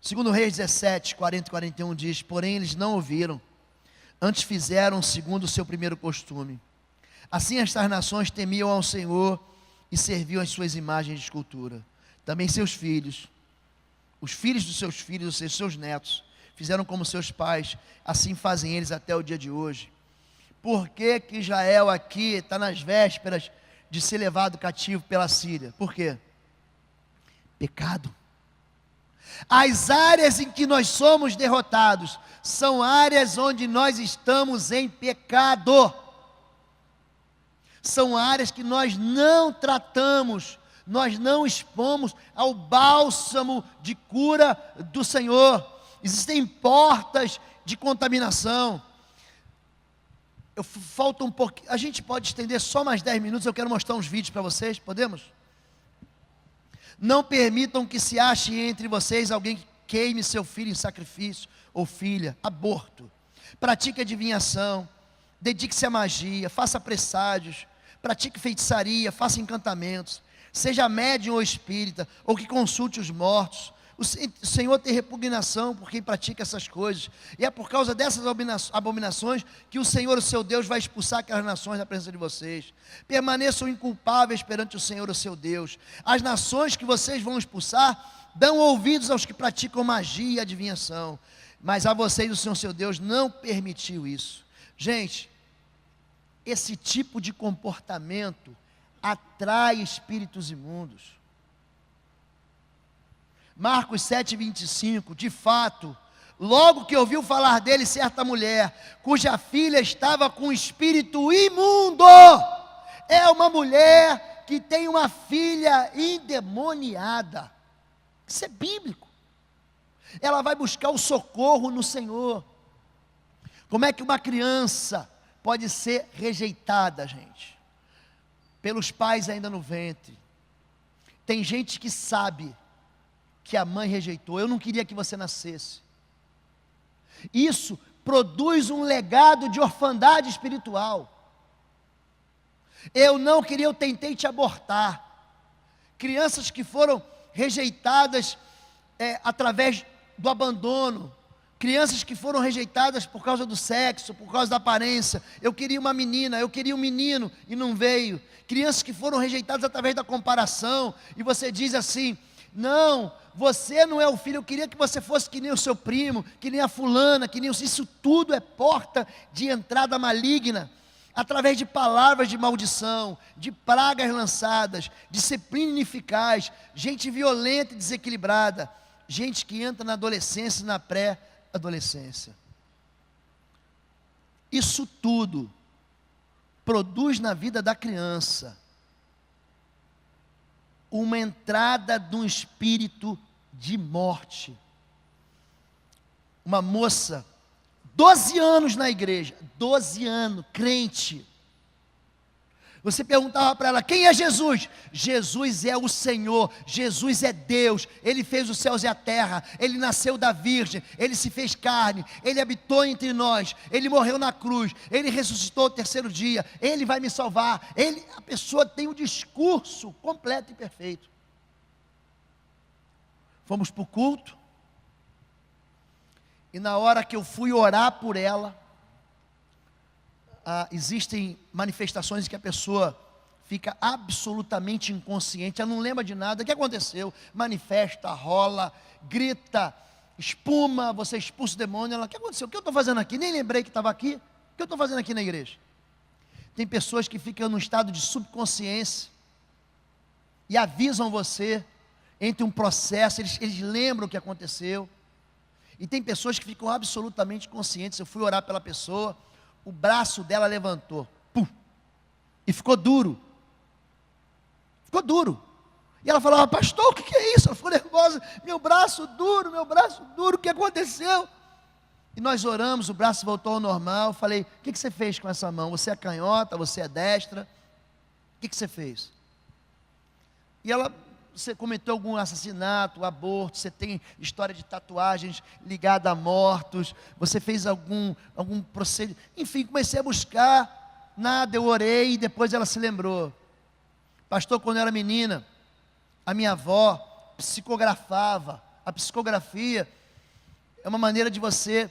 Segundo Reis 17, 40 e 41 diz: porém eles não ouviram, antes fizeram segundo o seu primeiro costume. Assim estas nações temiam ao Senhor e serviam as suas imagens de escultura. Também seus filhos, os filhos dos seus filhos, os seus netos, fizeram como seus pais, assim fazem eles até o dia de hoje. Por que que Israel aqui está nas vésperas de ser levado cativo pela Síria? Por quê? Pecado. As áreas em que nós somos derrotados são áreas onde nós estamos em pecado. São áreas que nós não tratamos, nós não expomos ao bálsamo de cura do Senhor. Existem portas de contaminação. Falta um pouquinho, a gente pode estender só mais 10 minutos, eu quero mostrar uns vídeos para vocês, podemos? Não permitam que se ache entre vocês alguém que queime seu filho em sacrifício, ou filha, aborto. Pratique adivinhação, dedique-se à magia, faça presságios, pratique feitiçaria, faça encantamentos, seja médium ou espírita, ou que consulte os mortos. O Senhor tem repugnação por quem pratica essas coisas, e é por causa dessas abominações que o Senhor, o seu Deus, vai expulsar aquelas nações da presença de vocês. Permaneçam inculpáveis perante o Senhor, o seu Deus. As nações que vocês vão expulsar dão ouvidos aos que praticam magia e adivinhação, mas a vocês o Senhor, seu Deus, não permitiu isso. Gente, esse tipo de comportamento atrai espíritos imundos. Marcos 7, 25, de fato, logo que ouviu falar dele certa mulher, cuja filha estava com espírito imundo, é uma mulher que tem uma filha endemoniada, isso é bíblico, ela vai buscar o socorro no Senhor. Como é que uma criança pode ser rejeitada, gente? Pelos pais ainda no ventre. Tem gente que sabe que a mãe rejeitou, eu não queria que você nascesse. Isso produz um legado de orfandade espiritual. Eu não queria, eu tentei te abortar. Crianças que foram rejeitadas através do abandono, crianças que foram rejeitadas por causa do sexo, por causa da aparência. Eu queria uma menina, eu queria um menino e não veio. Crianças que foram rejeitadas através da comparação, e você diz assim: não, você não é o filho, eu queria que você fosse que nem o seu primo, que nem a fulana, que nem o... Isso tudo é porta de entrada maligna, através de palavras de maldição, de pragas lançadas, disciplina ineficaz, gente violenta e desequilibrada, gente que entra na adolescência e na pré-adolescência. Isso tudo produz na vida da criança uma entrada de um espírito de morte. Uma moça, 12 anos na igreja, 12 anos, crente. Você perguntava para ela: quem é Jesus? Jesus é o Senhor, Jesus é Deus, Ele fez os céus e a terra, Ele nasceu da virgem, Ele se fez carne, Ele habitou entre nós, Ele morreu na cruz, Ele ressuscitou o terceiro dia, Ele vai me salvar. A pessoa tem o discurso completo e perfeito. Fomos para o culto, e na hora que eu fui orar por ela, existem manifestações em que a pessoa fica absolutamente inconsciente, ela não lembra de nada. O que aconteceu? Manifesta, rola, grita, espuma, você expulsa o demônio. Ela: o que aconteceu? O que eu estou fazendo aqui? Nem lembrei que estava aqui. O que eu estou fazendo aqui na igreja? Tem pessoas que ficam num estado de subconsciência e avisam você entre um processo, eles lembram o que aconteceu. E tem pessoas que ficam absolutamente conscientes. Eu fui orar pela pessoa, o braço dela levantou, pum, e ficou duro. Ficou duro. E ela falava: pastor, o que é isso? Ela ficou nervosa: meu braço duro, o que aconteceu? E nós oramos, o braço voltou ao normal. Eu falei: o que você fez com essa mão? Você é canhota, você é destra? O que você fez? E você cometeu algum assassinato, aborto, você tem história de tatuagens ligada a mortos, você fez algum procedimento, enfim, comecei a buscar, nada, eu orei e depois ela se lembrou. Pastor, quando eu era menina, a minha avó psicografava. A psicografia é uma maneira de você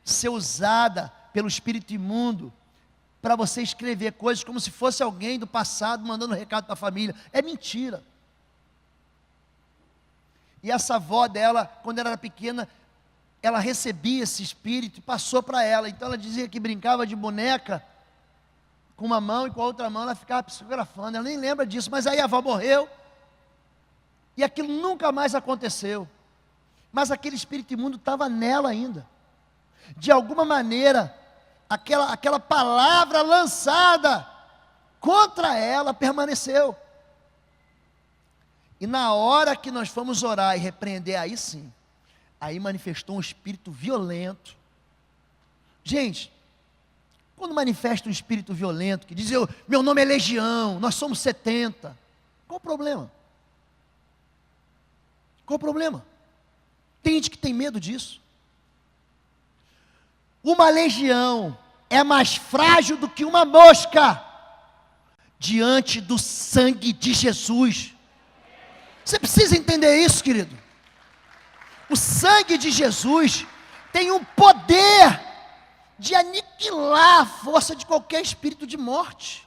ser usada pelo espírito imundo para você escrever coisas como se fosse alguém do passado mandando um recado para a família. É mentira. E essa avó dela, quando ela era pequena, ela recebia esse espírito e passou para ela. Então ela dizia que brincava de boneca com uma mão e com a outra mão ela ficava psicografando. Ela nem lembra disso, mas aí a avó morreu e aquilo nunca mais aconteceu. Mas aquele espírito imundo estava nela ainda. De alguma maneira, aquela palavra lançada contra ela permaneceu. E na hora que nós fomos orar e repreender, aí sim, aí manifestou um espírito violento. Gente, quando manifesta um espírito violento, que diz, meu nome é Legião, nós somos 70, qual o problema? Qual o problema? Tem gente que tem medo disso. Uma legião é mais frágil do que uma mosca diante do sangue de Jesus. Você precisa entender isso, querido. O sangue de Jesus tem um poder de aniquilar a força de qualquer espírito de morte.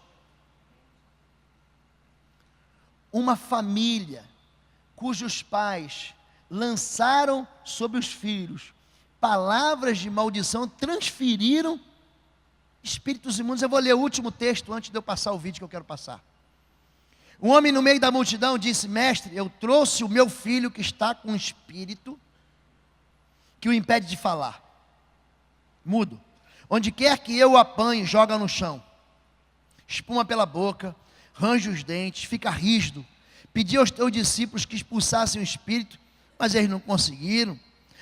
Uma família cujos pais lançaram sobre os filhos palavras de maldição, transferiram espíritos imundos. Eu vou ler o último texto antes de eu passar o vídeo que eu quero passar. Um homem no meio da multidão disse, mestre, eu trouxe o meu filho que está com um espírito que o impede de falar, mudo. Onde quer que eu o apanhe, joga no chão, espuma pela boca, range os dentes, fica rígido. Pedi aos teus discípulos que expulsassem o espírito, mas eles não conseguiram.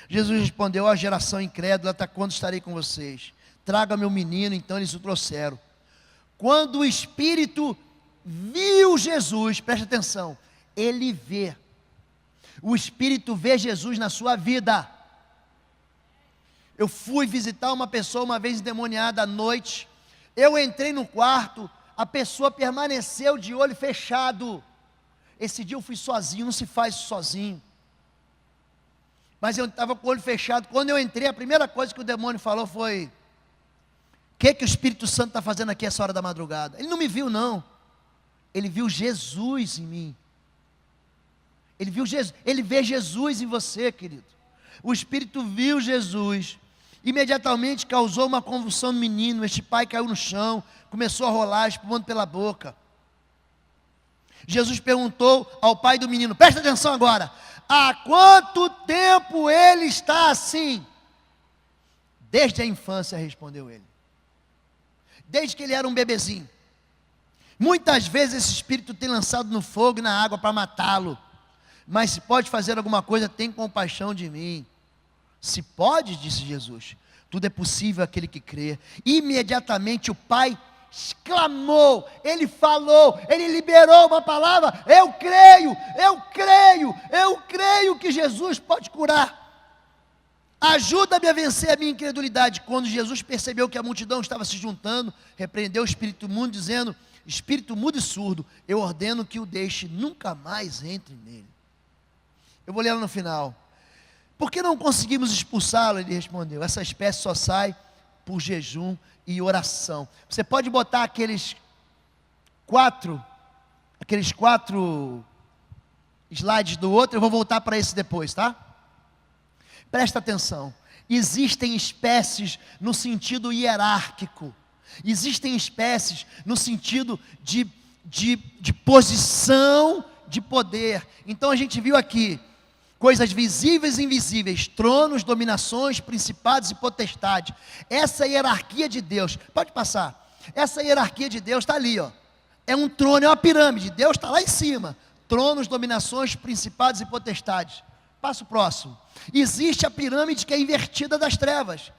Jesus respondeu, ó geração incrédula, até quando estarei com vocês? Traga meu menino. Então eles o trouxeram. Quando o espírito viu Jesus, preste atenção, ele vê. O espírito vê Jesus na sua vida. Eu fui visitar uma pessoa uma vez endemoniada à noite. Eu entrei no quarto, a pessoa permaneceu de olho fechado. Esse dia eu fui sozinho, não se faz sozinho. Mas eu estava com o olho fechado. Quando eu entrei, a primeira coisa que o demônio falou foi: o que o Espírito Santo está fazendo aqui essa hora da madrugada? Ele não me viu, não. Ele viu Jesus em mim. Ele viu Jesus, ele vê Jesus em você, querido. O Espírito viu Jesus. Imediatamente causou uma convulsão no menino. Este pai caiu no chão, começou a rolar, espumando pela boca. Jesus perguntou ao pai do menino, presta atenção agora, há quanto tempo ele está assim? Desde a infância, respondeu ele. Desde que ele era um bebezinho. Muitas vezes esse espírito tem lançado no fogo e na água para matá-lo. Mas se pode fazer alguma coisa, tem compaixão de mim. Se pode, disse Jesus, tudo é possível àquele que crê. Imediatamente o pai exclamou, ele falou, ele liberou uma palavra, eu creio que Jesus pode curar. Ajuda-me a vencer a minha incredulidade. Quando Jesus percebeu que a multidão estava se juntando, repreendeu o espírito imundo, dizendo, espírito mudo e surdo, eu ordeno que o deixe, nunca mais entre nele. Eu vou ler ela no final. Por que não conseguimos expulsá-lo? Ele respondeu, essa espécie só sai por jejum e oração. Você pode botar aqueles quatro slides do outro, eu vou voltar para esse depois, tá? Presta atenção, existem espécies no sentido hierárquico, existem espécies no sentido de posição de poder. Então a gente viu aqui, coisas visíveis e invisíveis, tronos, dominações, principados e potestades. Essa hierarquia de Deus, pode passar, essa hierarquia de Deus está ali, ó. É um trono, é uma pirâmide, Deus está lá em cima, tronos, dominações, principados e potestades. Passo próximo, existe a pirâmide que é invertida das trevas,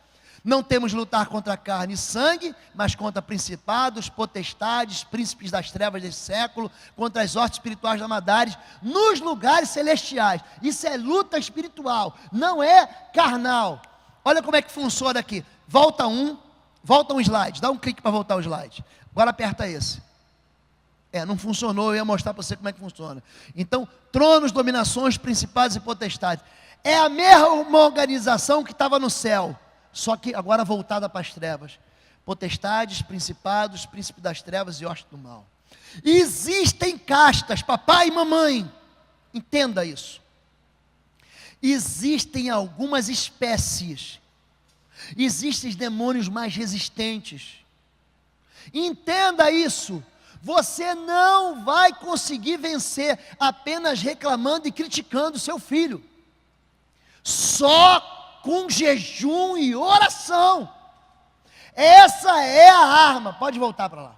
Não temos de lutar contra carne e sangue, mas contra principados, potestades, príncipes das trevas desse século, contra as hostes espirituais da maldade, nos lugares celestiais. Isso é luta espiritual, não é carnal. Olha como é que funciona aqui. Volta um slide, dá um clique para voltar o slide. Agora aperta esse. Não funcionou, eu ia mostrar para você como é que funciona. Então, tronos, dominações, principados e potestades. É a mesma organização que estava no céu, só que agora voltada para as trevas. Potestades, principados, príncipe das trevas e hostes do mal. Existem castas, papai e mamãe, entenda isso. Existem algumas espécies, existem demônios mais resistentes. Entenda isso. Você não vai conseguir vencer apenas reclamando e criticando o seu filho. Só com jejum e oração. Essa é a arma. Pode voltar para lá.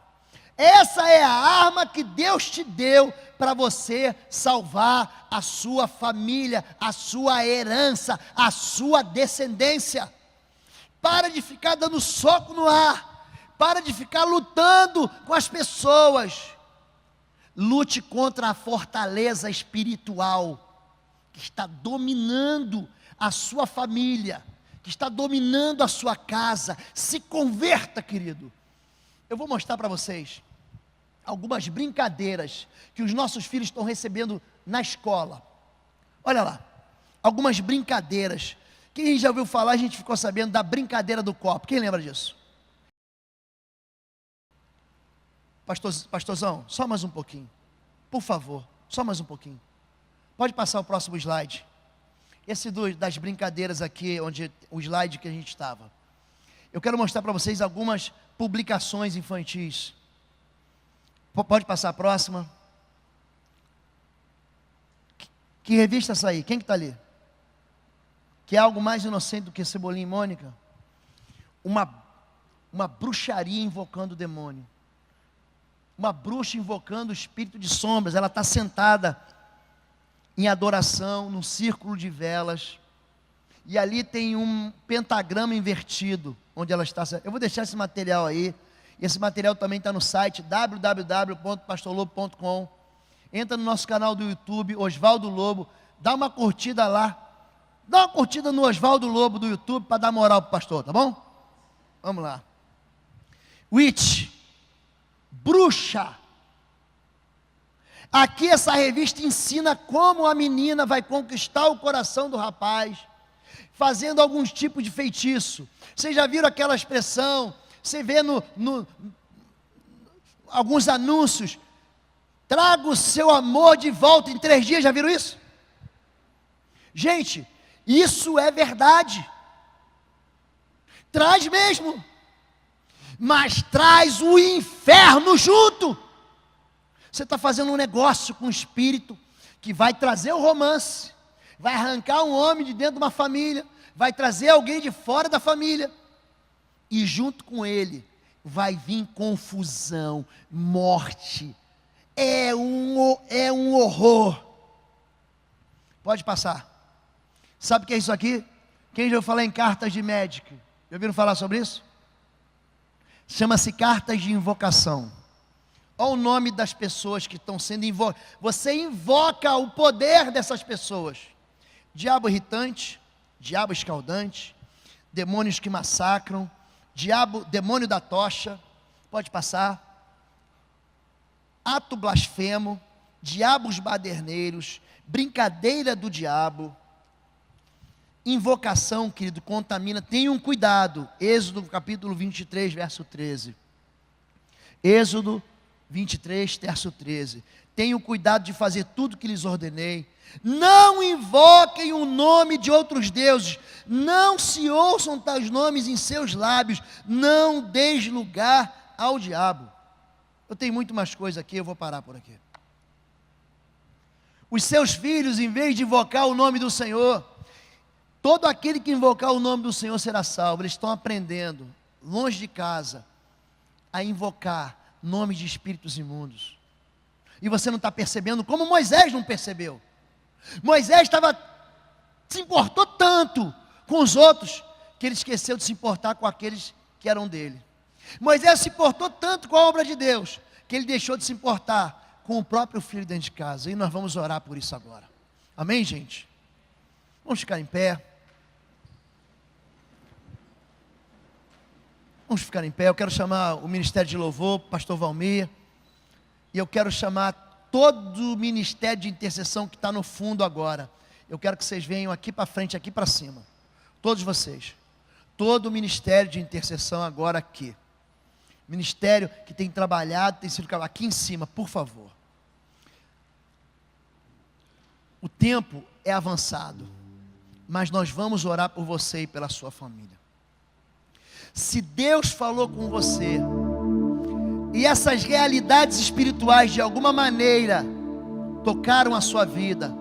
Essa é a arma que Deus te deu para você salvar a sua família, a sua herança, a sua descendência. Para de ficar dando soco no ar. Para de ficar lutando com as pessoas. Lute contra a fortaleza espiritual que está dominando a sua família, que está dominando a sua casa. Se converta, querido. Eu vou mostrar para vocês algumas brincadeiras que os nossos filhos estão recebendo na escola. Olha lá, algumas brincadeiras. Quem já ouviu falar, a gente ficou sabendo da brincadeira do copo. Quem lembra disso? Pastorzão, só mais um pouquinho. Por favor, só mais um pouquinho. Pode passar o próximo slide. Esse das brincadeiras aqui, onde o slide que a gente estava. Eu quero mostrar para vocês algumas publicações infantis. Pode passar a próxima. Que revista é essa aí? Quem que está ali? Que é algo mais inocente do que Cebolinha e Mônica? Uma bruxaria invocando o demônio. Uma bruxa invocando o espírito de sombras. Ela está sentada em adoração, num círculo de velas. E ali tem um pentagrama invertido, onde ela está. Eu vou deixar esse material aí. E esse material também está no site www.pastorlobo.com. Entra no nosso canal do YouTube, Oswaldo Lobo. Dá uma curtida lá. Dá uma curtida no Oswaldo Lobo do YouTube para dar moral para o pastor, tá bom? Vamos lá. Witch. Bruxa. Aqui essa revista ensina como a menina vai conquistar o coração do rapaz, fazendo alguns tipos de feitiço. Vocês já viram aquela expressão? Você vê alguns anúncios. Traga o seu amor de volta em 3 dias. Já viram isso? Gente, isso é verdade. Traz mesmo. Mas traz o inferno junto. Você está fazendo um negócio com o espírito que vai trazer o romance, vai arrancar um homem de dentro de uma família, vai trazer alguém de fora da família, e junto com ele vai vir confusão, morte. É um horror. Pode passar. Sabe o que é isso aqui? Quem já ouviu falar em cartas de Magic? Já ouviram falar sobre isso? Chama-se cartas de invocação. Olha o nome das pessoas que estão sendo invocadas. Você invoca o poder dessas pessoas. Diabo irritante, diabo escaldante, demônios que massacram, demônio da tocha, pode passar. Ato blasfemo, diabos baderneiros, brincadeira do diabo. Invocação, querido, contamina. Tenham cuidado. Êxodo capítulo 23, verso 13. Êxodo 23, verso 13. Tenham cuidado de fazer tudo que lhes ordenei. Não invoquem o nome de outros deuses. Não se ouçam tais nomes em seus lábios. Não deis lugar ao diabo. Eu tenho muito mais coisa aqui, eu vou parar por aqui. Os seus filhos, em vez de invocar o nome do Senhor, todo aquele que invocar o nome do Senhor será salvo. Eles estão aprendendo, longe de casa, a invocar nomes de espíritos imundos. E você não está percebendo, como Moisés não percebeu. Moisés se importou tanto com os outros, que ele esqueceu de se importar com aqueles que eram dele. Moisés se importou tanto com a obra de Deus, que ele deixou de se importar com o próprio filho dentro de casa. E nós vamos orar por isso agora. Amém, gente? Vamos ficar em pé. Vamos ficar em pé. Eu quero chamar o Ministério de Louvor, pastor Valmir. E eu quero chamar todo o Ministério de Intercessão que está no fundo agora. Eu quero que vocês venham aqui para frente, aqui para cima. Todos vocês. Todo o Ministério de Intercessão agora aqui. Ministério que tem trabalhado, tem sido aqui em cima, por favor. O tempo é avançado, mas nós vamos orar por você e pela sua família. Se Deus falou com você, e essas realidades espirituais de alguma maneira tocaram a sua vida,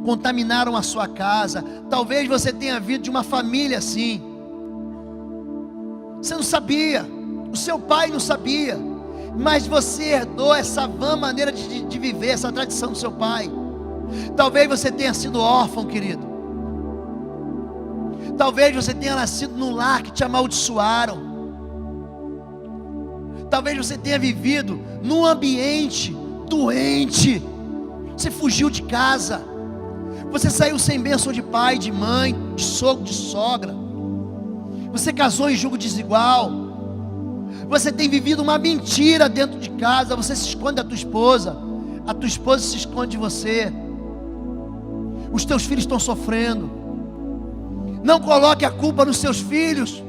contaminaram a sua casa, talvez você tenha vindo de uma família assim, você não sabia, o seu pai não sabia, mas você herdou essa vã maneira de viver, essa tradição do seu pai. Talvez você tenha sido órfão, querido. Talvez você tenha nascido num lar que te amaldiçoaram. Talvez você tenha vivido num ambiente doente. Você fugiu de casa. Você saiu sem bênção de pai, de mãe, de sogro, de sogra. Você casou em julgo desigual. Você tem vivido uma mentira dentro de casa. Você se esconde da tua esposa. A tua esposa se esconde de você. Os teus filhos estão sofrendo. Não coloque a culpa nos seus filhos.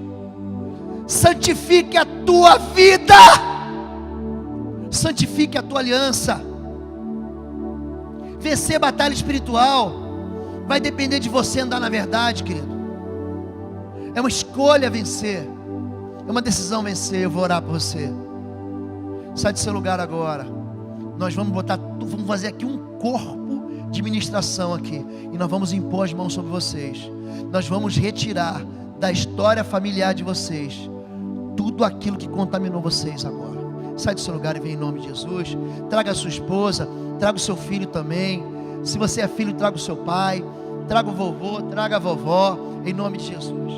Santifique a tua vida. Santifique a tua aliança. Vencer a batalha espiritual vai depender de você andar na verdade, querido. É uma escolha vencer. É uma decisão vencer. Eu vou orar por você. Sai do seu lugar agora. Nós vamos fazer aqui um corpo de ministração aqui, e nós vamos impor as mãos sobre vocês. Nós vamos retirar da história familiar de vocês tudo aquilo que contaminou vocês agora. Sai do seu lugar e vem em nome de Jesus. Traga a sua esposa, traga o seu filho também. Se você é filho, traga o seu pai, traga o vovô, traga a vovó, em nome de Jesus.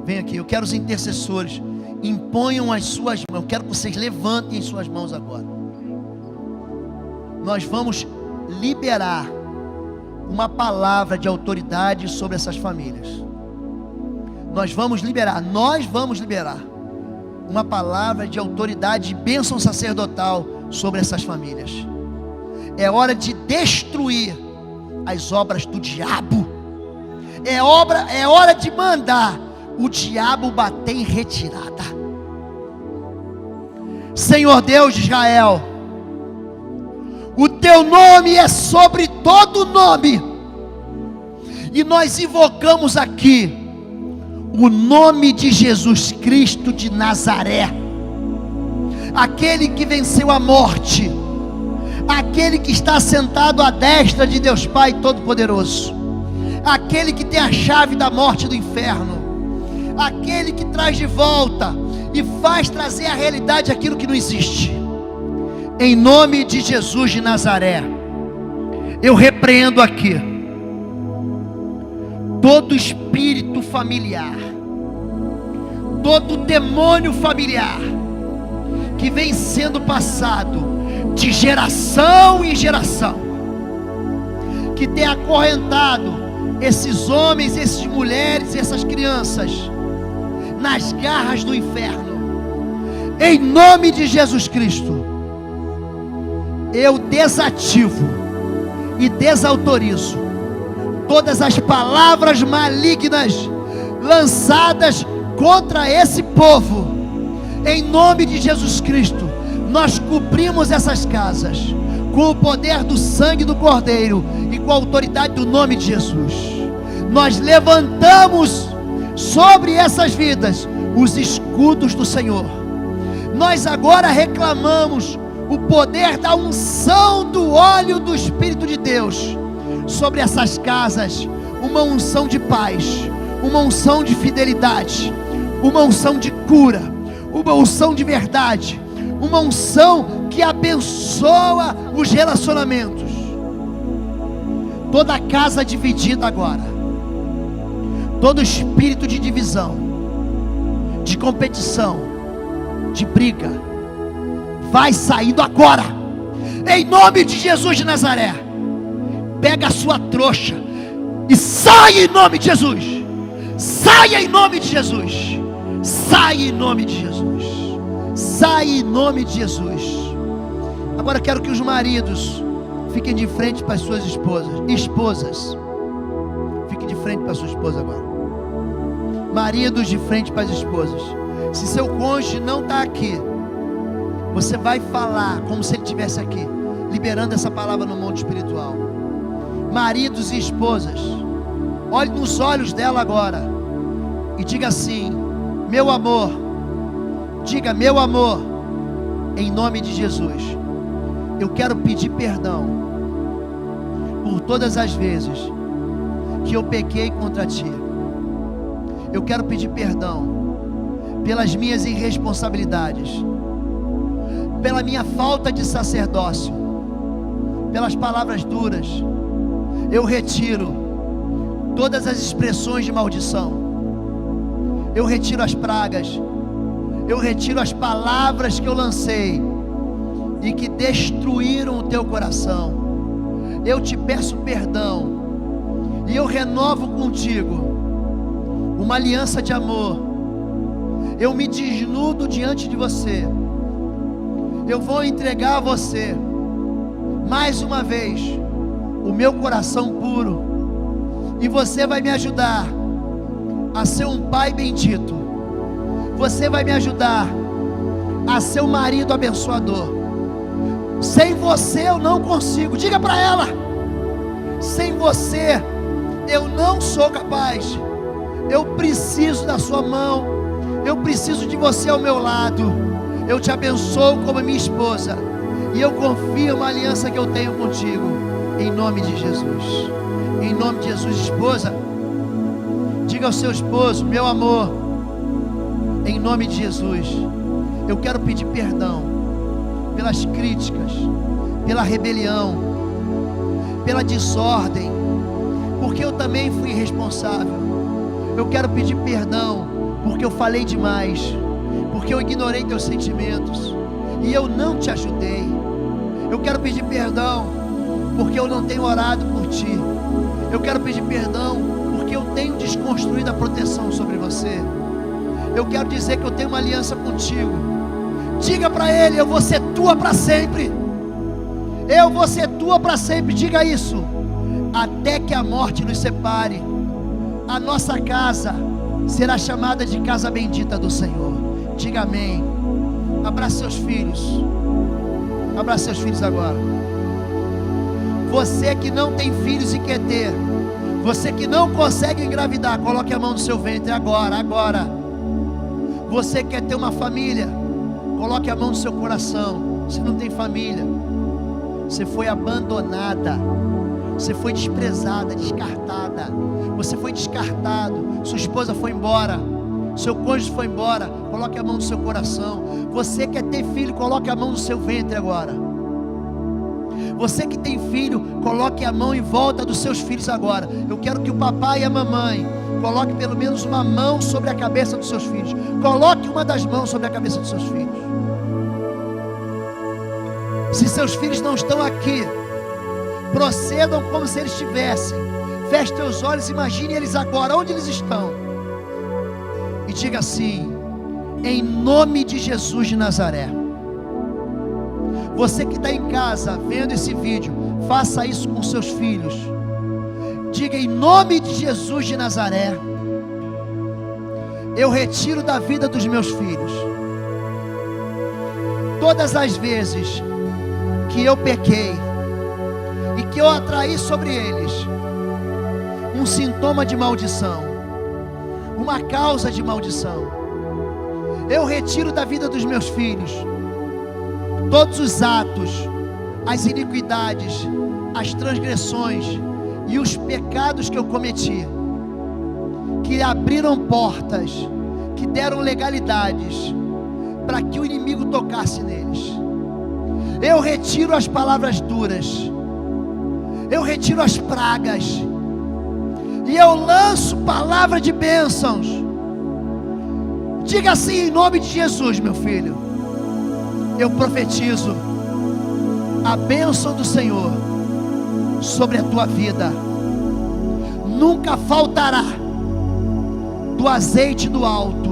Vem aqui, eu quero os intercessores. Imponham as suas mãos. Eu quero que vocês levantem as suas mãos agora. Nós vamos liberar uma palavra de autoridade sobre essas famílias. Nós vamos liberar uma palavra de autoridade, de bênção sacerdotal sobre essas famílias. É hora de destruir as obras do diabo. É hora de mandar o diabo bater em retirada. Senhor Deus de Israel, o teu nome é sobre todo nome, e nós invocamos aqui o nome de Jesus Cristo de Nazaré, aquele que venceu a morte, aquele que está sentado à destra de Deus Pai Todo-Poderoso, aquele que tem a chave da morte e do inferno, aquele que traz de volta e faz trazer à realidade aquilo que não existe. Em nome de Jesus de Nazaré, eu repreendo aqui todo espírito familiar, todo demônio familiar que vem sendo passado de geração em geração, que tem acorrentado esses homens, essas mulheres, essas crianças nas garras do inferno. Em nome de Jesus Cristo, eu desativo e desautorizo todas as palavras malignas lançadas contra esse povo. Em nome de Jesus Cristo, nós cobrimos essas casas com o poder do sangue do Cordeiro e com a autoridade do nome de Jesus. Nós levantamos sobre essas vidas os escudos do Senhor. Nós agora reclamamos o poder da unção do óleo do Espírito de Deus sobre essas casas, uma unção de paz, uma unção de fidelidade, uma unção de cura, uma unção de verdade, uma unção que abençoa os relacionamentos. Toda casa dividida agora, todo espírito de divisão, de competição, de briga, vai saindo agora, em nome de Jesus de Nazaré. Pega a sua trouxa e sai em nome de Jesus. Saia em nome de Jesus. Sai em nome de Jesus. Sai em nome de Jesus. Agora eu quero que os maridos fiquem de frente para as suas esposas. Fiquem de frente para a sua esposa agora. Maridos de frente para as esposas. Se seu cônjuge não está aqui, você vai falar como se ele estivesse aqui, liberando essa palavra no mundo espiritual. Maridos e esposas, olhe nos olhos dela agora e diga assim: meu amor. Diga: meu amor, em nome de Jesus, eu quero pedir perdão por todas as vezes que eu pequei contra ti. Eu quero pedir perdão pelas minhas irresponsabilidades, pela minha falta de sacerdócio, pelas palavras duras. Eu retiro todas as expressões de maldição. Eu retiro as pragas. Eu retiro as palavras que eu lancei e que destruíram o teu coração. Eu te peço perdão e eu renovo contigo uma aliança de amor. Eu me desnudo diante de você. Eu vou entregar a você mais uma vez o meu coração puro, e você vai me ajudar a ser um pai bendito. Você vai me ajudar a ser um marido abençoador. Sem você eu não consigo. Diga para ela: sem você eu não sou capaz. Eu preciso da sua mão. Eu preciso de você ao meu lado. Eu te abençoo como minha esposa, e eu confio na aliança que eu tenho contigo, em nome de Jesus. Em nome de Jesus. Esposa, diga ao seu esposo: meu amor, em nome de Jesus, eu quero pedir perdão pelas críticas, pela rebelião, pela desordem, porque eu também fui irresponsável. Eu quero pedir perdão porque eu falei demais, porque eu ignorei teus sentimentos e eu não te ajudei. Eu quero pedir perdão porque eu não tenho orado por ti. Eu quero pedir perdão porque eu tenho desconstruído a proteção sobre você. Eu quero dizer que eu tenho uma aliança contigo. Diga para ele: eu vou ser tua para sempre. Eu vou ser tua para sempre. Diga isso: até que a morte nos separe, a nossa casa será chamada de casa bendita do Senhor. Diga amém. Abraça seus filhos. Abraça seus filhos agora. Você que não tem filhos e quer ter, você que não consegue engravidar, coloque a mão no seu ventre agora, agora. Você quer ter uma família, coloque a mão no seu coração. Você não tem família, você foi abandonada, você foi desprezada, descartada, você foi descartado, sua esposa foi embora, seu cônjuge foi embora, coloque a mão no seu coração. Você quer ter filho, coloque a mão no seu ventre agora. Você que tem filho, coloque a mão em volta dos seus filhos agora. Eu quero que o papai e a mamãe coloque pelo menos uma mão sobre a cabeça dos seus filhos. Coloque uma das mãos sobre a cabeça dos seus filhos. Se seus filhos não estão aqui, procedam como se eles estivessem. Feche teus olhos, imagine eles agora, onde eles estão, e diga assim: em nome de Jesus de Nazaré. Você que está em casa vendo esse vídeo, faça isso com seus filhos. Diga: em nome de Jesus de Nazaré, eu retiro da vida dos meus filhos todas as vezes que eu pequei e que eu atraí sobre eles um sintoma de maldição, uma causa de maldição. Eu retiro da vida dos meus filhos todos os atos, as iniquidades, as transgressões e os pecados que eu cometi, que abriram portas, que deram legalidades, para que o inimigo tocasse neles. Eu retiro as palavras duras, eu retiro as pragas, e eu lanço palavra de bênçãos. Diga assim, em nome de Jesus, meu filho: eu profetizo a bênção do Senhor sobre a tua vida. Nunca faltará do azeite do alto,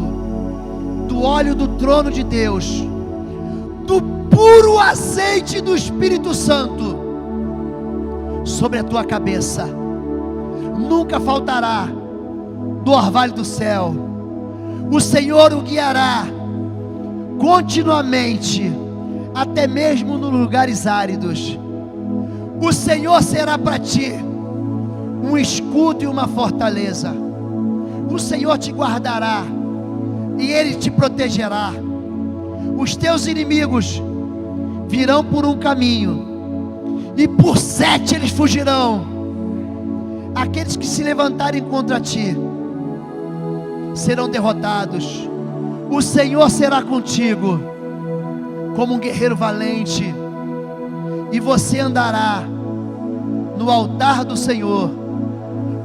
do óleo do trono de Deus, do puro azeite do Espírito Santo sobre a tua cabeça. Nunca faltará do orvalho do céu. O Senhor o guiará continuamente, até mesmo nos lugares áridos. O Senhor será para ti um escudo e uma fortaleza. O Senhor te guardará e Ele te protegerá. Os teus inimigos virão por um caminho, e por 7 eles fugirão. Aqueles que se levantarem contra ti serão derrotados. O Senhor será contigo como um guerreiro valente, e você andará no altar do Senhor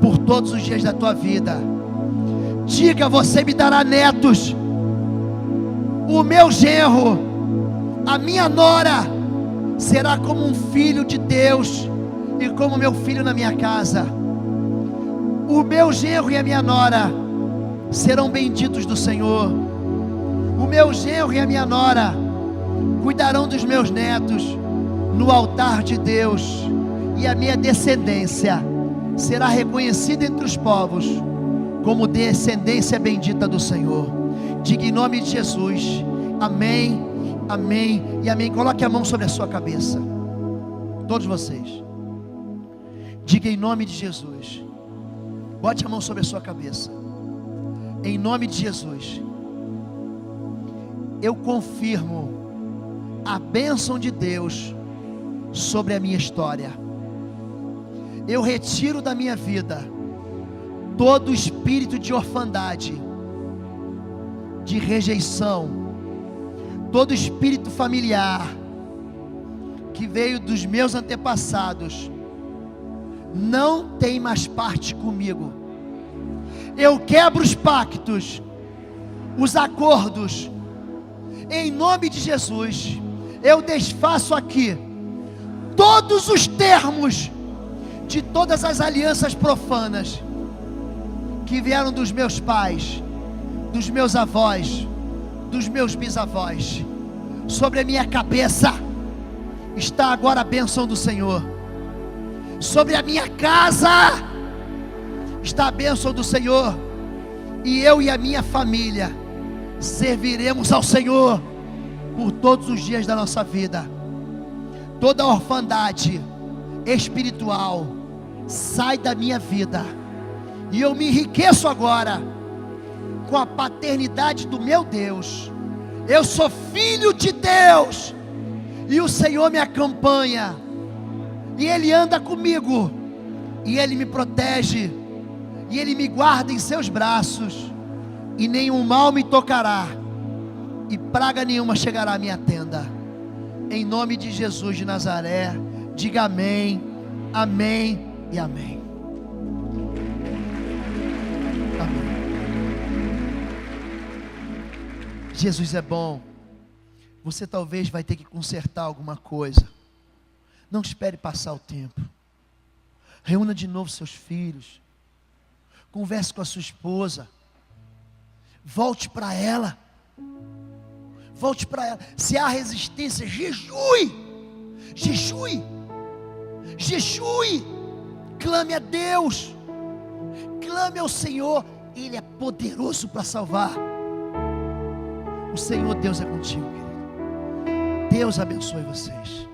por todos os dias da tua vida. Diga: você me dará netos. O meu genro, a minha nora, será como um filho de Deus, e como meu filho na minha casa. O meu genro e a minha nora serão benditos do Senhor. O meu genro e a minha nora cuidarão dos meus netos no altar de Deus, e a minha descendência será reconhecida entre os povos como descendência bendita do Senhor. Diga em nome de Jesus: amém, amém e amém. Coloque a mão sobre a sua cabeça, todos vocês. Diga em nome de Jesus. Bote a mão sobre a sua cabeça. Em nome de Jesus, eu confirmo a bênção de Deus sobre a minha história. Eu retiro da minha vida todo espírito de orfandade, de rejeição, todo espírito familiar que veio dos meus antepassados, não tem mais parte comigo. Eu quebro os pactos, os acordos, em nome de Jesus. Eu desfaço aqui todos os termos de todas as alianças profanas que vieram dos meus pais, dos meus avós, dos meus bisavós. Sobre a minha cabeça está agora a bênção do Senhor. Sobre a minha casa está a bênção do Senhor, e eu e a minha família serviremos ao Senhor por todos os dias da nossa vida. Toda orfandade espiritual sai da minha vida, e eu me enriqueço agora com a paternidade do meu Deus. Eu sou filho de Deus, e o Senhor me acompanha, e Ele anda comigo, e Ele me protege, e Ele me guarda em seus braços, e nenhum mal me tocará, e praga nenhuma chegará à minha tenda. Em nome de Jesus de Nazaré, diga amém, amém e amém. Amém. Jesus é bom. Você talvez vai ter que consertar alguma coisa. Não espere passar o tempo. Reúna de novo seus filhos. Converse com a sua esposa. Volte para ela. Volte para ela. Se há resistência, jejue. Jejue. Jejue. Clame a Deus. Clame ao Senhor. Ele é poderoso para salvar. O Senhor Deus é contigo, querido. Deus abençoe vocês.